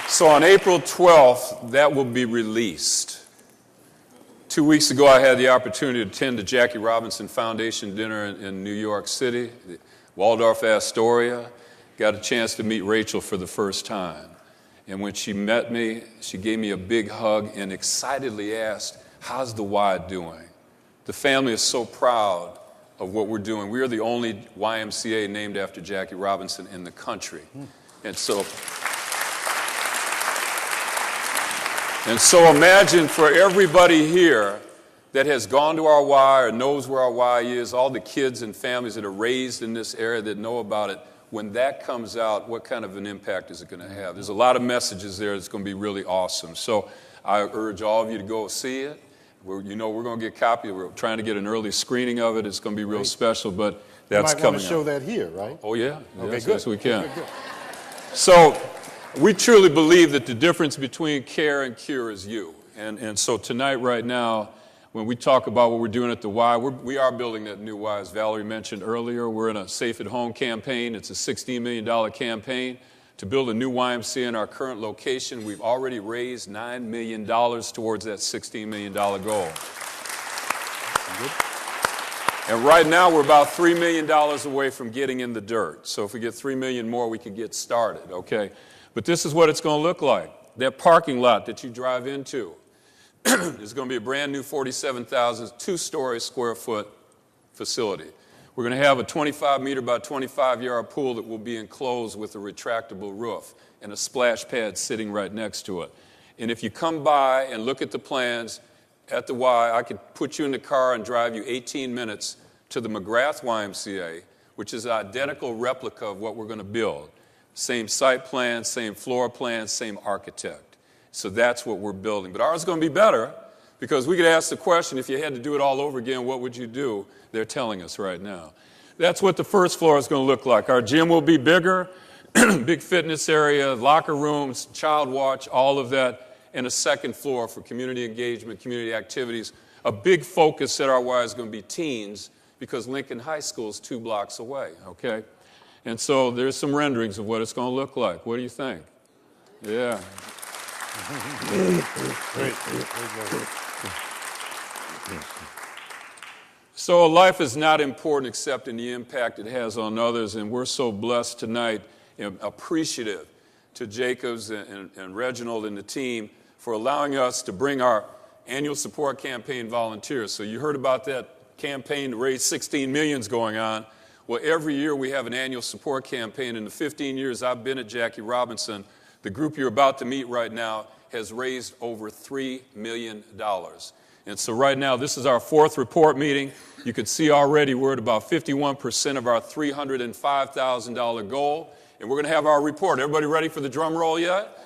So on April 12th, that will be released. 2 weeks ago, I had the opportunity to attend the Jackie Robinson Foundation dinner in New York City, Waldorf Astoria. Got a chance to meet Rachel for the first time. And when she met me, she gave me a big hug and excitedly asked, "How's the Y doing?" The family is so proud of what we're doing. We are the only YMCA named after Jackie Robinson in the country. And so imagine for everybody here that has gone to our Y or knows where our Y is, all the kids and families that are raised in this area that know about it, when that comes out, what kind of an impact is it going to have? There's a lot of messages there that's going to be really awesome. So I urge all of you to go see it. We're going to get a copy. We're trying to get an early screening of it. It's going to be real special, but that's coming. You might want to show that here, right? Oh, yeah. Okay, yes, good. Yes, we can. Good. So we truly believe that the difference between care and cure is you. And so tonight, right now, when we talk about what we're doing at the Y, we are building that new Y, as Valerie mentioned earlier. We're in a Safe at Home campaign. It's a $16 million campaign to build a new YMCA in our current location. We've already raised $9 million towards that $16 million goal. And right now, we're about $3 million away from getting in the dirt. So if we get $3 million more, we can get started, okay? But this is what it's going to look like. That parking lot that you drive into is going to be a brand new 47,000, two-story square foot facility. We're going to have a 25-meter by 25-yard pool that will be enclosed with a retractable roof and a splash pad sitting right next to it. And if you come by and look at the plans at the Y, I could put you in the car and drive you 18 minutes to the McGrath YMCA, which is an identical replica of what we're going to build. Same site plan, same floor plan, same architect. So that's what we're building. But ours is going to be better because we could ask the question, if you had to do it all over again, what would you do? They're telling us right now. That's what the first floor is going to look like. Our gym will be bigger, big fitness area, locker rooms, child watch, all of that, and a second floor for community engagement, community activities. A big focus at our Y is going to be teens because Lincoln High School is 2 blocks away, okay? And so there's some renderings of what it's going to look like. What do you think? Yeah. So life is not important except in the impact it has on others, and we're so blessed tonight and appreciative to Jacobs and Reginald and the team for allowing us to bring our annual support campaign volunteers. So you heard about that campaign to raise $16 million going on. Well, every year we have an annual support campaign. In the 15 years I've been at Jackie Robinson, the group you're about to meet right now has raised over $3 million. And so right now, this is our 4th report meeting. You can see already we're at about 51% of our $305,000 goal. And we're going to have our report. Everybody ready for the drum roll yet?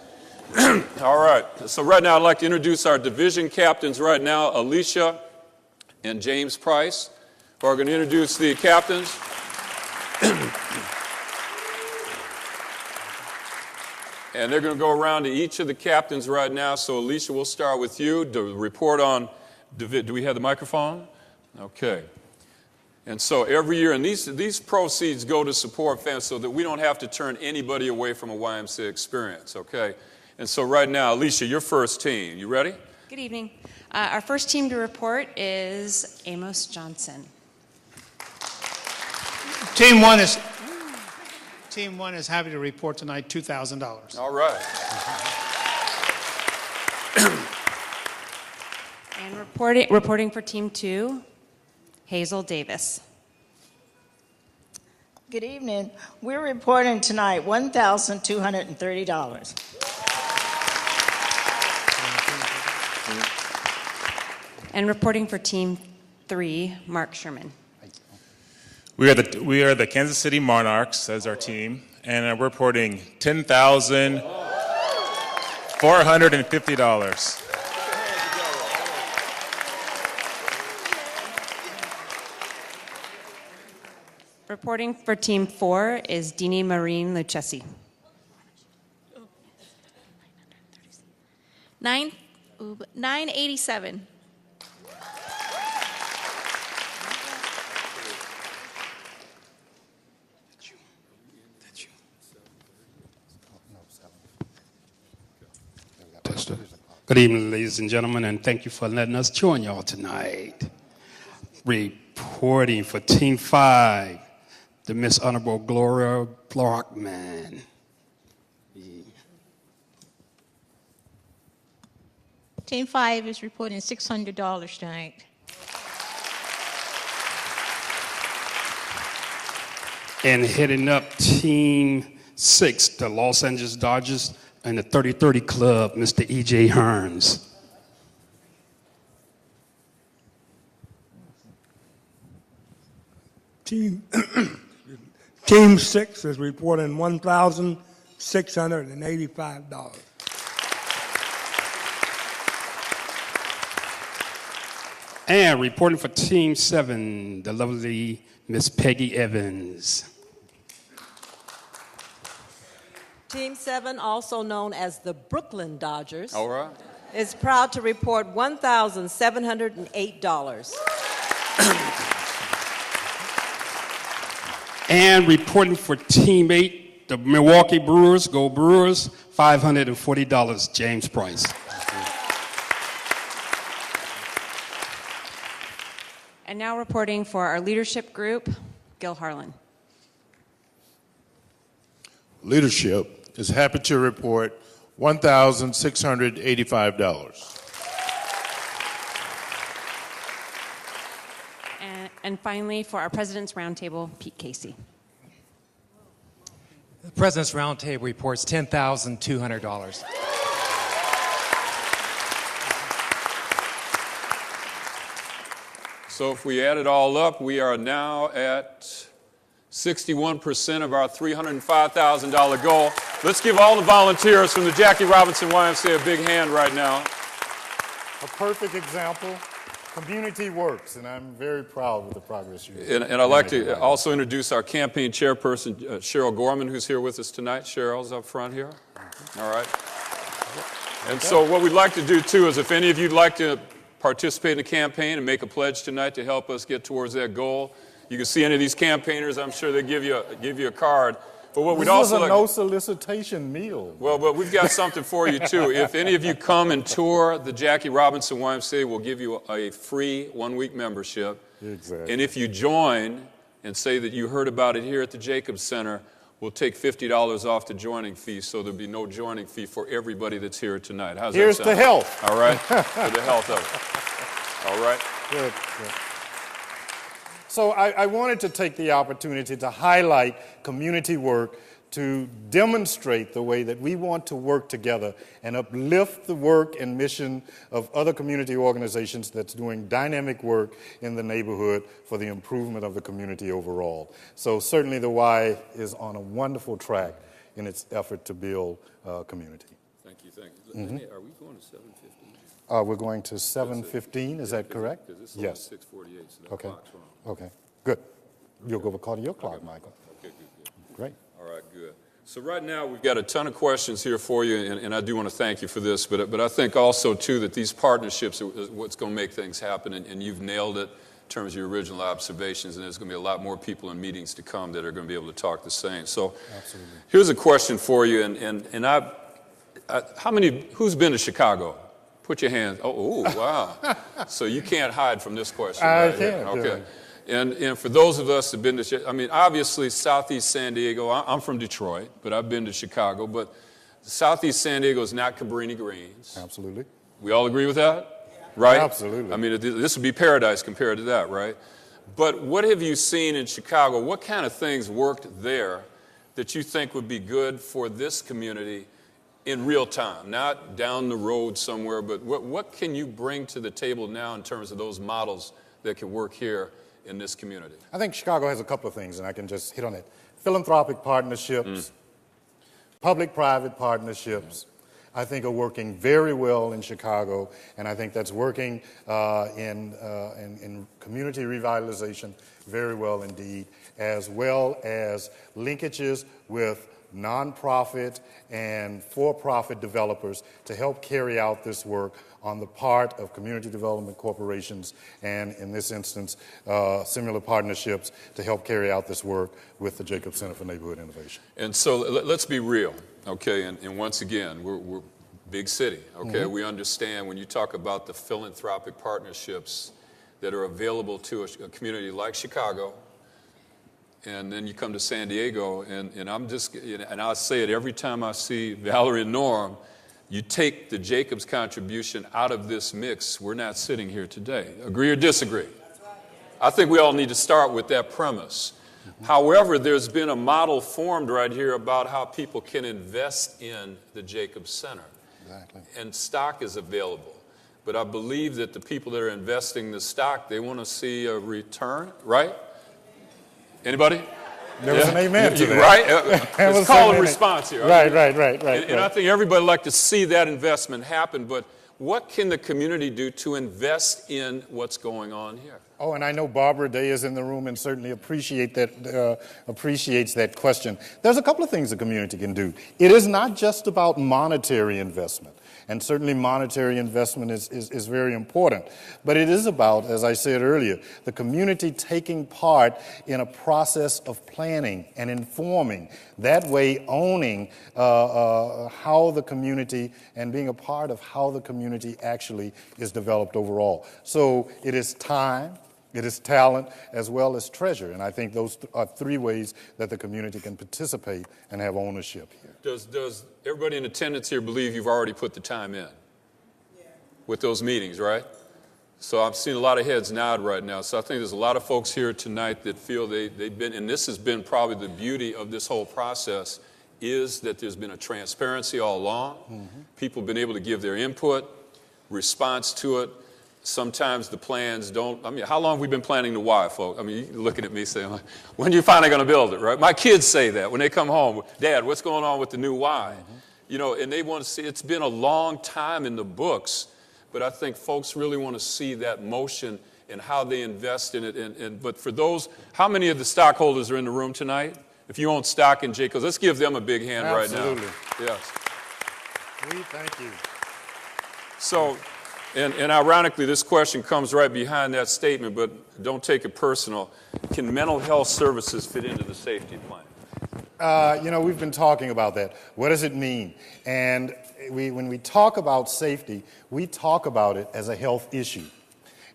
All right. So right now, I'd like to introduce our division captains right now, Alicia and James Price, who are going to introduce the captains. And they're going to go around to each of the captains right now. So, Alicia, we'll start with you to report on, do we have the microphone? Okay. And so every year, and these proceeds go to support families so that we don't have to turn anybody away from a YMCA experience, okay? And so right now, Alicia, your first team. You ready? Good evening. Our first team to report is Amos Johnson. Team one is happy to report tonight $2,000. All right. And reporting for Team 2, Hazel Davis. Good evening. We're reporting tonight $1,230. And reporting for Team 3, Mark Sherman. We are the Kansas City Monarchs as our team, and we're reporting $10,450. Reporting for Team 4 is Dini Marine Lucchesi. $987. Good evening, ladies and gentlemen, and thank you for letting us join y'all tonight. Reporting for Team 5, the Miss Honorable Gloria Blockman. Team 5 is reporting $600 tonight. And heading up Team 6, the Los Angeles Dodgers and the 3030 Club, Mr. E.J. Hearns. Team 6 is reporting $1,685. And reporting for Team 7, the lovely Miss Peggy Evans. Team 7, also known as the Brooklyn Dodgers. All right. is proud to report $1,708. And reporting for Team 8, the Milwaukee Brewers, go Brewers, $540, James Price. And now reporting for our leadership group, Gil Harlan. Leadership is happy to report $1,685. And finally, for our President's Roundtable, Pete Casey. The President's Roundtable reports $10,200. So if we add it all up, we are now at 61% of our $305,000 goal. Let's give all the volunteers from the Jackie Robinson YMCA a big hand right now. A perfect example. Community works, and I'm very proud with the progress you're making. And I'd like to also introduce our campaign chairperson, Cheryl Gorman, who's here with us tonight. Cheryl's up front here. All right. And so what we'd like to do, too, is if any of you'd like to participate in the campaign and make a pledge tonight to help us get towards that goal, you can see any of these campaigners. I'm sure they give you a card. But what we'd also like, no solicitation meal. Well, but we've got something for you, too. If any of you come and tour the Jackie Robinson YMCA, we'll give you a free one-week membership. Exactly. And if you join and say that you heard about it here at the Jacobs Center, we'll take $50 off the joining fee, so there'll be no joining fee for everybody that's here tonight. How's Here's that sound? to health. All right? For the health of it. All right? Good, good. So I wanted to take the opportunity to highlight community work to demonstrate the way that we want to work together and uplift the work and mission of other community organizations that's doing dynamic work in the neighborhood for the improvement of the community overall. So certainly the Y is on a wonderful track in its effort to build community. Thank you, thank you. Mm-hmm. Are we going to 7:15? We're going to 7:15, is that correct? Yes. 6:48, so that Okay. clock's wrong. Okay, good. You'll go according to your clock, Michael. Okay, good. Great. All right, good. So right now we've got a ton of questions here for you, and I do want to thank you for this, but I think also, too, that these partnerships are what's going to make things happen, and you've nailed it in terms of your original observations, and there's going to be a lot more people in meetings to come that are going to be able to talk the same. So Absolutely. Here's a question for you, and who's been to Chicago? Put your hands. Oh, wow. So you can't hide from this question. I right here. can't. Okay. And for those of us that have been to, obviously Southeast San Diego, I'm from Detroit, but I've been to Chicago, but Southeast San Diego is not Cabrini Greens. Absolutely. We all agree with that? Right? Absolutely. This would be paradise compared to that, right? But what have you seen in Chicago? What kind of things worked there that you think would be good for this community in real time, not down the road somewhere, but what can you bring to the table now in terms of those models that can work here in this community? I think Chicago has a couple of things, and I can just hit on it. Philanthropic partnerships, public-private partnerships, I think are working very well in Chicago, and I think that's working in community revitalization very well indeed, as well as linkages with nonprofit and for-profit developers to help carry out this work on the part of community development corporations and, in this instance, similar partnerships to help carry out this work with the Jacobs Center for Neighborhood Innovation. And so let's be real, okay? And once again, we're big city, okay? Mm-hmm. We understand when you talk about the philanthropic partnerships that are available to a community like Chicago, and then you come to San Diego, and I'll say it every time I see Valerie and Norm, you take the Jacobs contribution out of this mix, we're not sitting here today. Agree or disagree? I think we all need to start with that premise. Mm-hmm. However, there's been a model formed right here about how people can invest in the Jacobs Center. Exactly. And stock is available. But I believe that the people that are investing the stock, they want to see a return, right? Anybody? There was an amen to that. Right? It's called a response here. Right. And I think everybody would like to see that investment happen, but what can the community do to invest in what's going on here? Oh, and I know Barbara Day is in the room and certainly appreciates that question. There's a couple of things the community can do. It is not just about monetary investment, and certainly monetary investment is very important, but it is about, as I said earlier, the community taking part in a process of planning and informing, that way owning how the community and being a part of how the community actually is developed overall. So it is time, it is talent, as well as treasure. And I think those are three ways that the community can participate and have ownership here. Does everybody in attendance here believe you've already put the time in? Yeah. With those meetings, right? So I'm seeing a lot of heads nod right now. So I think there's a lot of folks here tonight that feel they've been, and this has been probably the beauty of this whole process, is that there's been a transparency all along. Mm-hmm. People have been able to give their input, response to it. Sometimes the plans don't, I mean, how long have we been planning the why, folks? I mean, you're looking at me saying, when are you finally going to build it, right? My kids say that when they come home, Dad, what's going on with the new why? Mm-hmm. You know, and they want to see, it's been a long time in the books, but I think folks really want to see that motion and how they invest in it. But for those, how many of the stockholders are in the room tonight? If you own stock in Jacobs, let's give them a big hand. Absolutely. Right now. Yes. We thank you. So, and ironically, this question comes right behind that statement, but don't take it personal. Can mental health services fit into the safety plan? You know, we've been talking about that. What does it mean? And when we talk about safety, we talk about it as a health issue.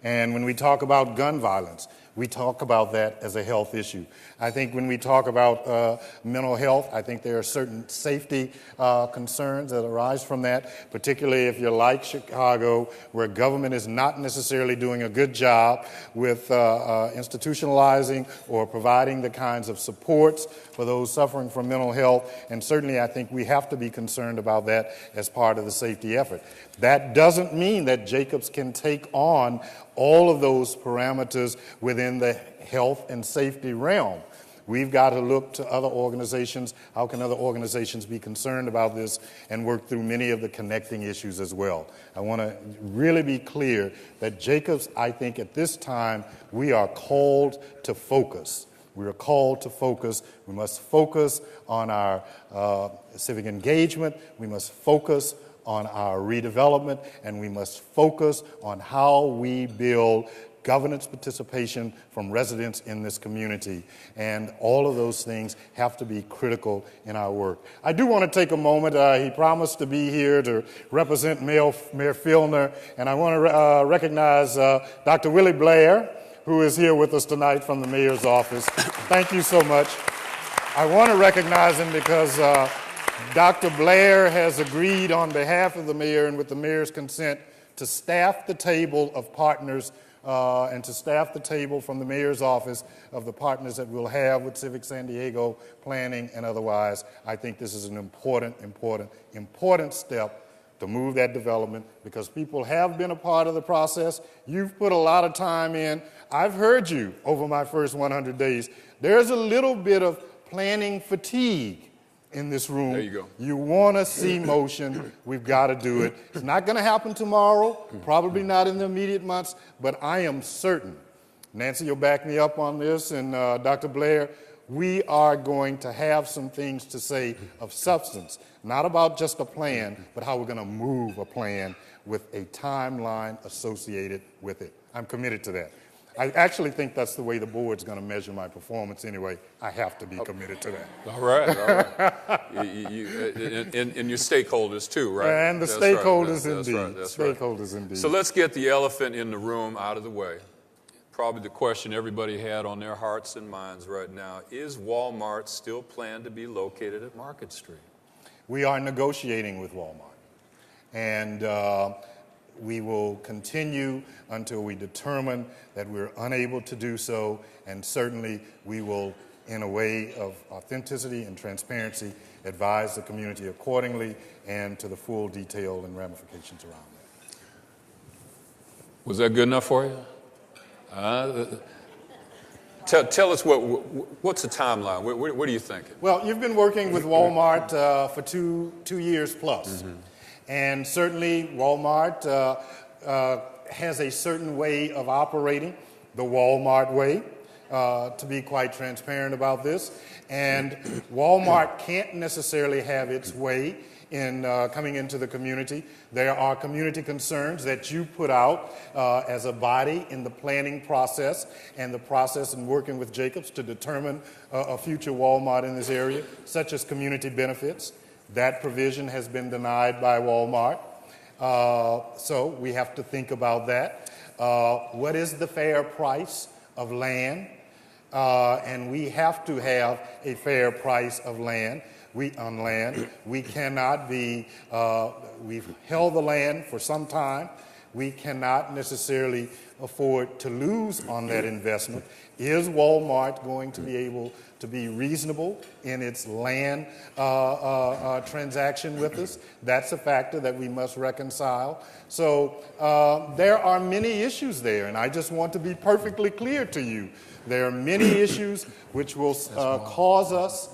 And when we talk about gun violence, we talk about that as a health issue. I think when we talk about mental health, I think there are certain safety concerns that arise from that, particularly if you're like Chicago, where government is not necessarily doing a good job with institutionalizing or providing the kinds of supports for those suffering from mental health. And certainly I think we have to be concerned about that as part of the safety effort. That doesn't mean that Jacobs can take on all of those parameters within the health and safety realm. We've got to look to other organizations. How can other organizations be concerned about this and work through many of the connecting issues as well? I want to really be clear that Jacobs, I think at this time, we are called to focus. We are called to focus. We must focus on our civic engagement. We must focus on our redevelopment, and we must focus on how we build governance participation from residents in this community. And all of those things have to be critical in our work. I do want to take a moment. He promised to be here to represent Mayor Filner, and I want to recognize Dr. Willie Blair, who is here with us tonight from the mayor's office. Thank you so much. I want to recognize him because Dr. Blair has agreed on behalf of the mayor and with the mayor's consent to staff the table of partners and to staff the table from the mayor's office of the partners that we'll have with Civic San Diego, planning and otherwise. I think this is an important step to move that development because people have been a part of the process. You've put a lot of time in. I've heard you over my first 100 days. There's a little bit of planning fatigue in this room. There you go. You want to see motion. We've got to do it. It's not going to happen tomorrow, probably not in the immediate months, but I am certain, Nancy, you'll back me up on this, and Dr. Blair, we are going to have some things to say of substance, not about just a plan, but how we're going to move a plan with a timeline associated with it. I'm committed to that. I actually think that's the way the board's going to measure my performance anyway. I have to be committed to that. All right. And your stakeholders too, right? And the that's stakeholders right. indeed. Right. That's stakeholders right. indeed. So let's get the elephant in the room out of the way. Probably the question everybody had on their hearts and minds right now. Is Walmart still planned to be located at Market Street? We are negotiating with Walmart. And we will continue until we determine that we're unable to do so, and certainly we will, in a way of authenticity and transparency, advise the community accordingly and to the full detail and ramifications around that. Was that good enough for you? Tell us what's the timeline? What are you thinking? Well, you've been working with Walmart for two years plus. Mm-hmm. And certainly Walmart has a certain way of operating. the Walmart way, to be quite transparent about this. And Walmart can't necessarily have its way in coming into the community. There are community concerns that you put out as a body in the planning process and the process in working with Jacobs to determine a future Walmart in this area, such as community benefits. That provision has been denied by Walmart. So we have to think about that. What is the fair price of land? And we have to have a fair price of land. On land. We cannot be, we've held the land for some time. We cannot necessarily afford to lose on that investment. Is Walmart going to be able to be reasonable in its land transaction with us? That's a factor that we must reconcile. So there are many issues there, and I just want to be perfectly clear to you. There are many issues which will cause us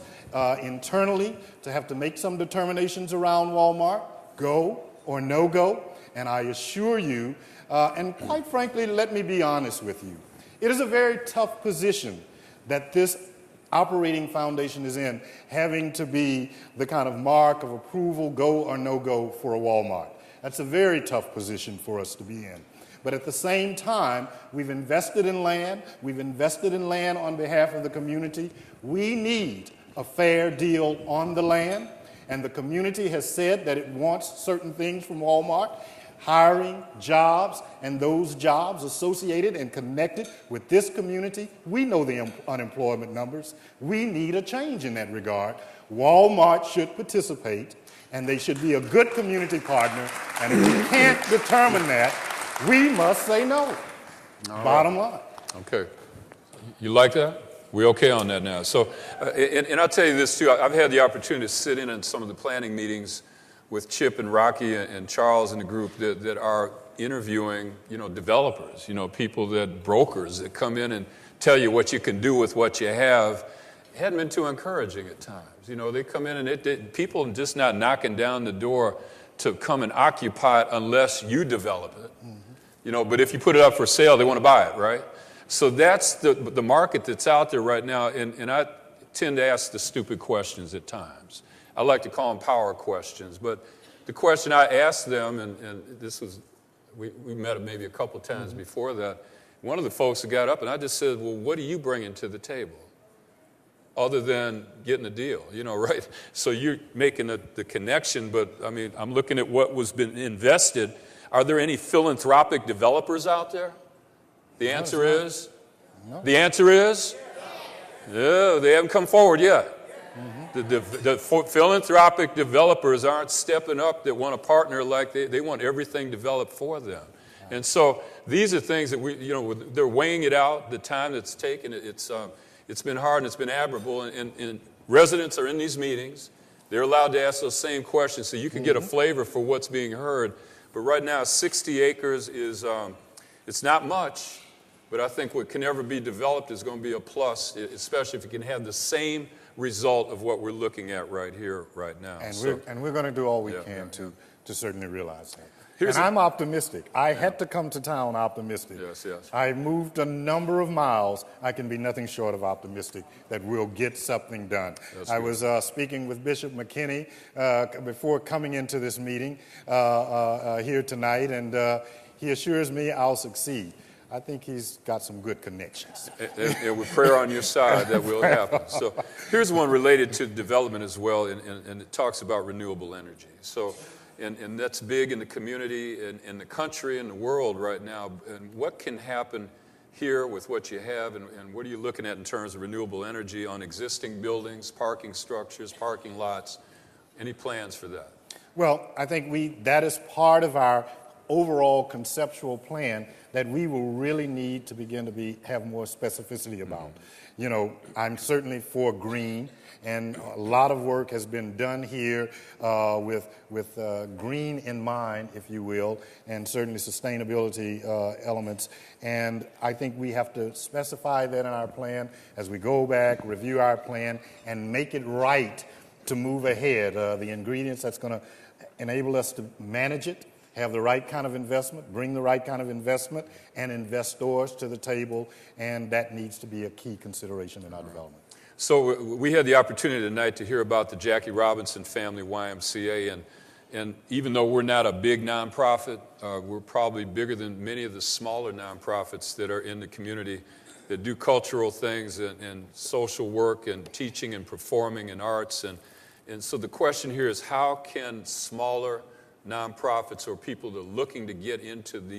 internally to have to make some determinations around Walmart, go or no go. And I assure you, and quite frankly, let me be honest with you, it is a very tough position that this operating foundation is in, having to be the kind of mark of approval, go or no go for a Walmart. That's a very tough position for us to be in. But at the same time, we've invested in land. We've invested in land on behalf of the community. We need a fair deal on the land, and the community has said that it wants certain things from Walmart, hiring, jobs, and those jobs associated and connected with this community. We know the unemployment numbers. We need a change in that regard. Walmart should participate, and they should be a good community partner, and if we can't determine that, we must say no. Bottom line. Okay. You like that? We're okay on that now. So, and I'll tell you this too. I've had the opportunity to sit in on some of the planning meetings with Chip and Rocky and Charles and the group that are interviewing, developers, people brokers that come in and tell you what you can do with what you have. It hadn't been too encouraging at times. They come in and people just not knocking down the door to come and occupy it unless you develop it. Mm-hmm. But if you put it up for sale, they want to buy it, right? So that's the market that's out there right now, and I tend to ask the stupid questions at times. I like to call them power questions, but the question I asked them, and this was, we met maybe a couple times before that, one of the folks that got up, and I just said, well, what are you bringing to the table other than getting a deal, right? So you're making the connection, but I mean, I'm looking at what was been invested. Are there any philanthropic developers out there? The answer is? No. The answer is? Yeah, they haven't come forward yet. Mm-hmm. The philanthropic developers aren't stepping up that want to partner like they want everything developed for them. And so these are things that they're weighing it out, the time that's taken. It's been hard and it's been admirable. And residents are in these meetings. They're allowed to ask those same questions so you can get a flavor for what's being heard. But right now, 60 acres is, it's not much. But I think what can never be developed is going to be a plus, especially if you can have the same result of what we're looking at right here, right now. And we're going to do all we can to certainly realize that. I'm optimistic. I had to come to town optimistic. Yes. I moved a number of miles. I can be nothing short of optimistic that we'll get something done. I was speaking with Bishop McKinney before coming into this meeting here tonight, and he assures me I'll succeed. I think he's got some good connections. And with prayer on your side, that will happen. So here's one related to development as well, and it talks about renewable energy. So, and that's big in the community, in the country, and the world right now. And what can happen here with what you have, and what are you looking at in terms of renewable energy on existing buildings, parking structures, parking lots? Any plans for that? Well, I think that is part of our overall conceptual plan that we will really need to begin to have more specificity about. I'm certainly for green, and a lot of work has been done here with green in mind, if you will, and certainly sustainability elements. And I think we have to specify that in our plan as we go back, review our plan, and make it right to move ahead. The ingredients that's going to enable us to manage it have the right kind of investment, bring the right kind of investment and investors to the table, and that needs to be a key consideration in our development. So we had the opportunity tonight to hear about the Jackie Robinson Family YMCA, and even though we're not a big nonprofit, we're probably bigger than many of the smaller nonprofits that are in the community that do cultural things and social work and teaching and performing and arts. And so the question here is, how can smaller nonprofits or people that are looking to get into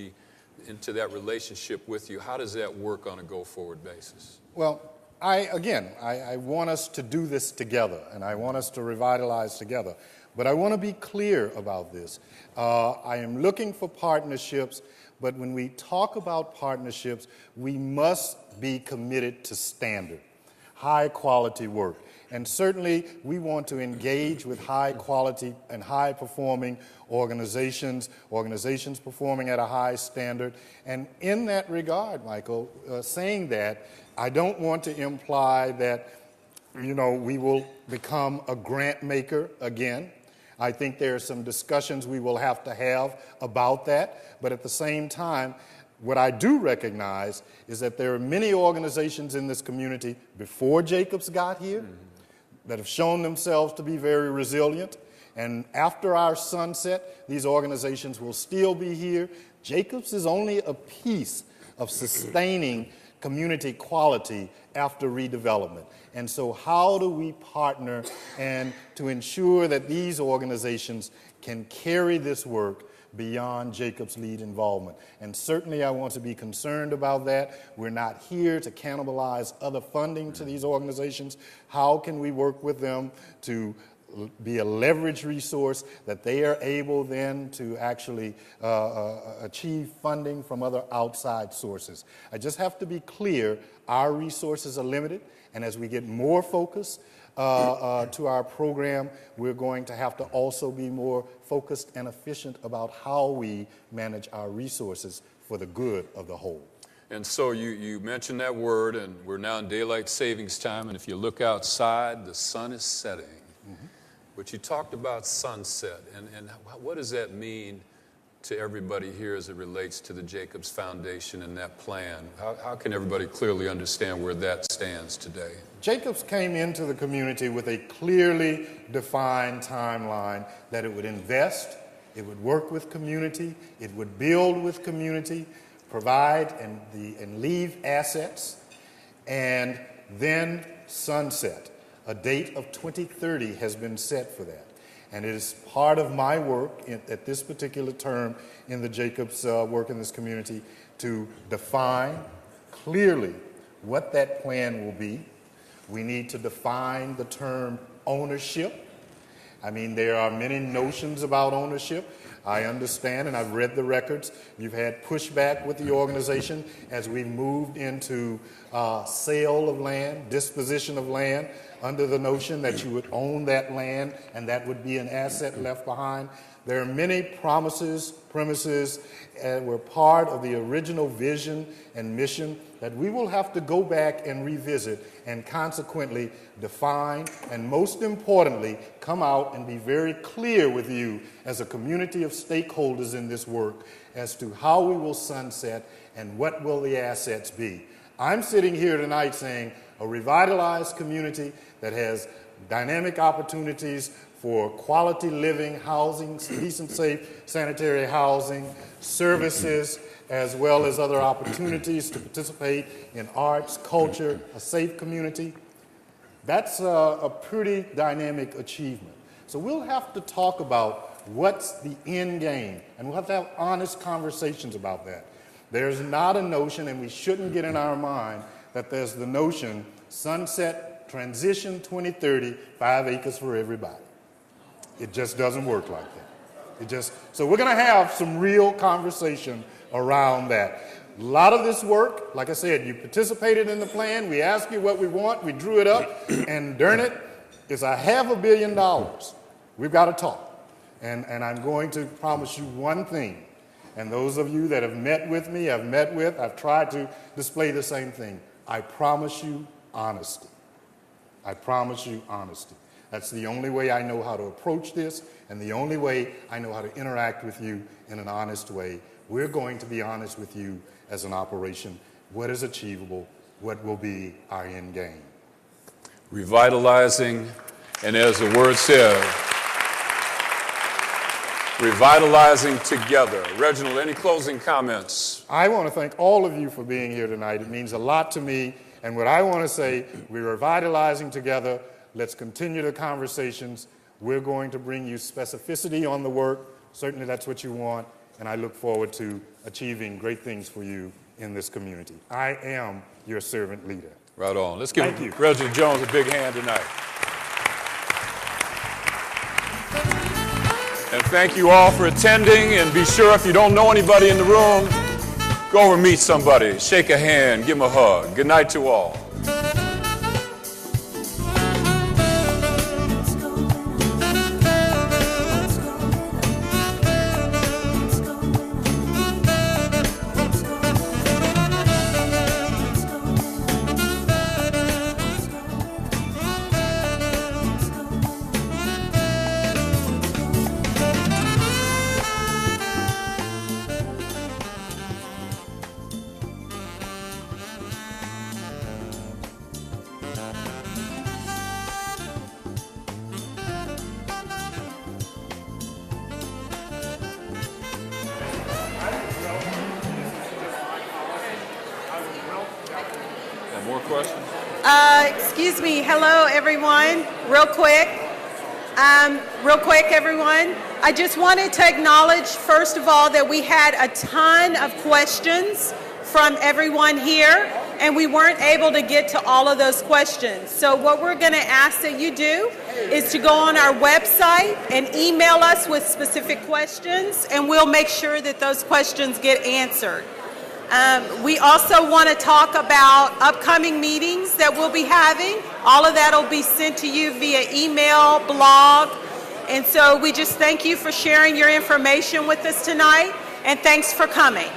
that relationship with you, how does that work on a go-forward basis? Well, I want us to do this together, and I want us to revitalize together. But I want to be clear about this. I am looking for partnerships, but when we talk about partnerships, we must be committed to standard, high quality work. And certainly we want to engage with high quality and high performing organizations performing at a high standard. And in that regard, Michael, saying that, I don't want to imply that, we will become a grant maker again. I think there are some discussions we will have to have about that. But at the same time, what I do recognize is that there are many organizations in this community before Jacobs got here that have shown themselves to be very resilient. And after our sunset, these organizations will still be here. Jacobs is only a piece of sustaining community quality after redevelopment. And so how do we partner and to ensure that these organizations can carry this work beyond Jacobs' lead involvement? And certainly I want to be concerned about that. We're not here to cannibalize other funding to these organizations. How can we work with them to be a leverage resource that they are able then to actually achieve funding from other outside sources? I just have to be clear, our resources are limited, and as we get more focus to our program, we're going to have to also be more focused and efficient about how we manage our resources for the good of the whole. And so you mentioned that word, and we're now in daylight savings time, and if you look outside, the sun is setting. But you talked about sunset, and what does that mean to everybody here as it relates to the Jacobs Foundation and that plan? How can everybody clearly understand where that stands today? Jacobs came into the community with a clearly defined timeline that it would invest, it would work with community, it would build with community, provide and leave assets, and then sunset. A date of 2030 has been set for that. And it is part of my work at this particular term in the Jacobs work in this community to define clearly what that plan will be. We need to define the term ownership. I mean, there are many notions about ownership. I understand, and I've read the records. You've had pushback with the organization as we moved into sale of land, disposition of land, under the notion that you would own that land and that would be an asset left behind. There are many premises were part of the original vision and mission that we will have to go back and revisit and consequently define, and most importantly, come out and be very clear with you as a community of stakeholders in this work as to how we will sunset and what will the assets be. I'm sitting here tonight saying a revitalized community that has dynamic opportunities for quality living, housing, decent, safe, sanitary housing, services, as well as other opportunities to participate in arts, culture, a safe community. That's a pretty dynamic achievement. So we'll have to talk about what's the end game, and we'll have to have honest conversations about that. There's not a notion, and we shouldn't get in our mind, that there's the notion, sunset, transition 2030, 5 acres for everybody. It just doesn't work like that. So we're going to have some real conversation around that. A lot of this work, like I said, you participated in the plan, we asked you what we want, we drew it up, and darn it, it's $500 million. We've got to talk. And I'm going to promise you one thing, and those of you that have met with me, I've tried to display the same thing. I promise you honesty. I promise you honesty. That's the only way I know how to approach this, and the only way I know how to interact with you in an honest way. We're going to be honest with you as an operation. What is achievable? What will be our end game? Revitalizing, and as the word says, revitalizing together. Reginald, any closing comments? I want to thank all of you for being here tonight. It means a lot to me. And what I want to say, we're revitalizing together. Let's continue the conversations. We're going to bring you specificity on the work. Certainly that's what you want. And I look forward to achieving great things for you in this community. I am your servant leader. Right on. Let's give Reginald Jones a big hand tonight. And thank you all for attending. And be sure, if you don't know anybody in the room, go over and meet somebody. Shake a hand. Give them a hug. Good night to all. More questions? Excuse me. Hello, everyone. Real quick, everyone. I just wanted to acknowledge, first of all, that we had a ton of questions from everyone here, and we weren't able to get to all of those questions. So what we're going to ask that you do is to go on our website and email us with specific questions, and we'll make sure that those questions get answered. We also want to talk about upcoming meetings that we'll be having. All of that will be sent to you via email, blog. And so we just thank you for sharing your information with us tonight, and thanks for coming.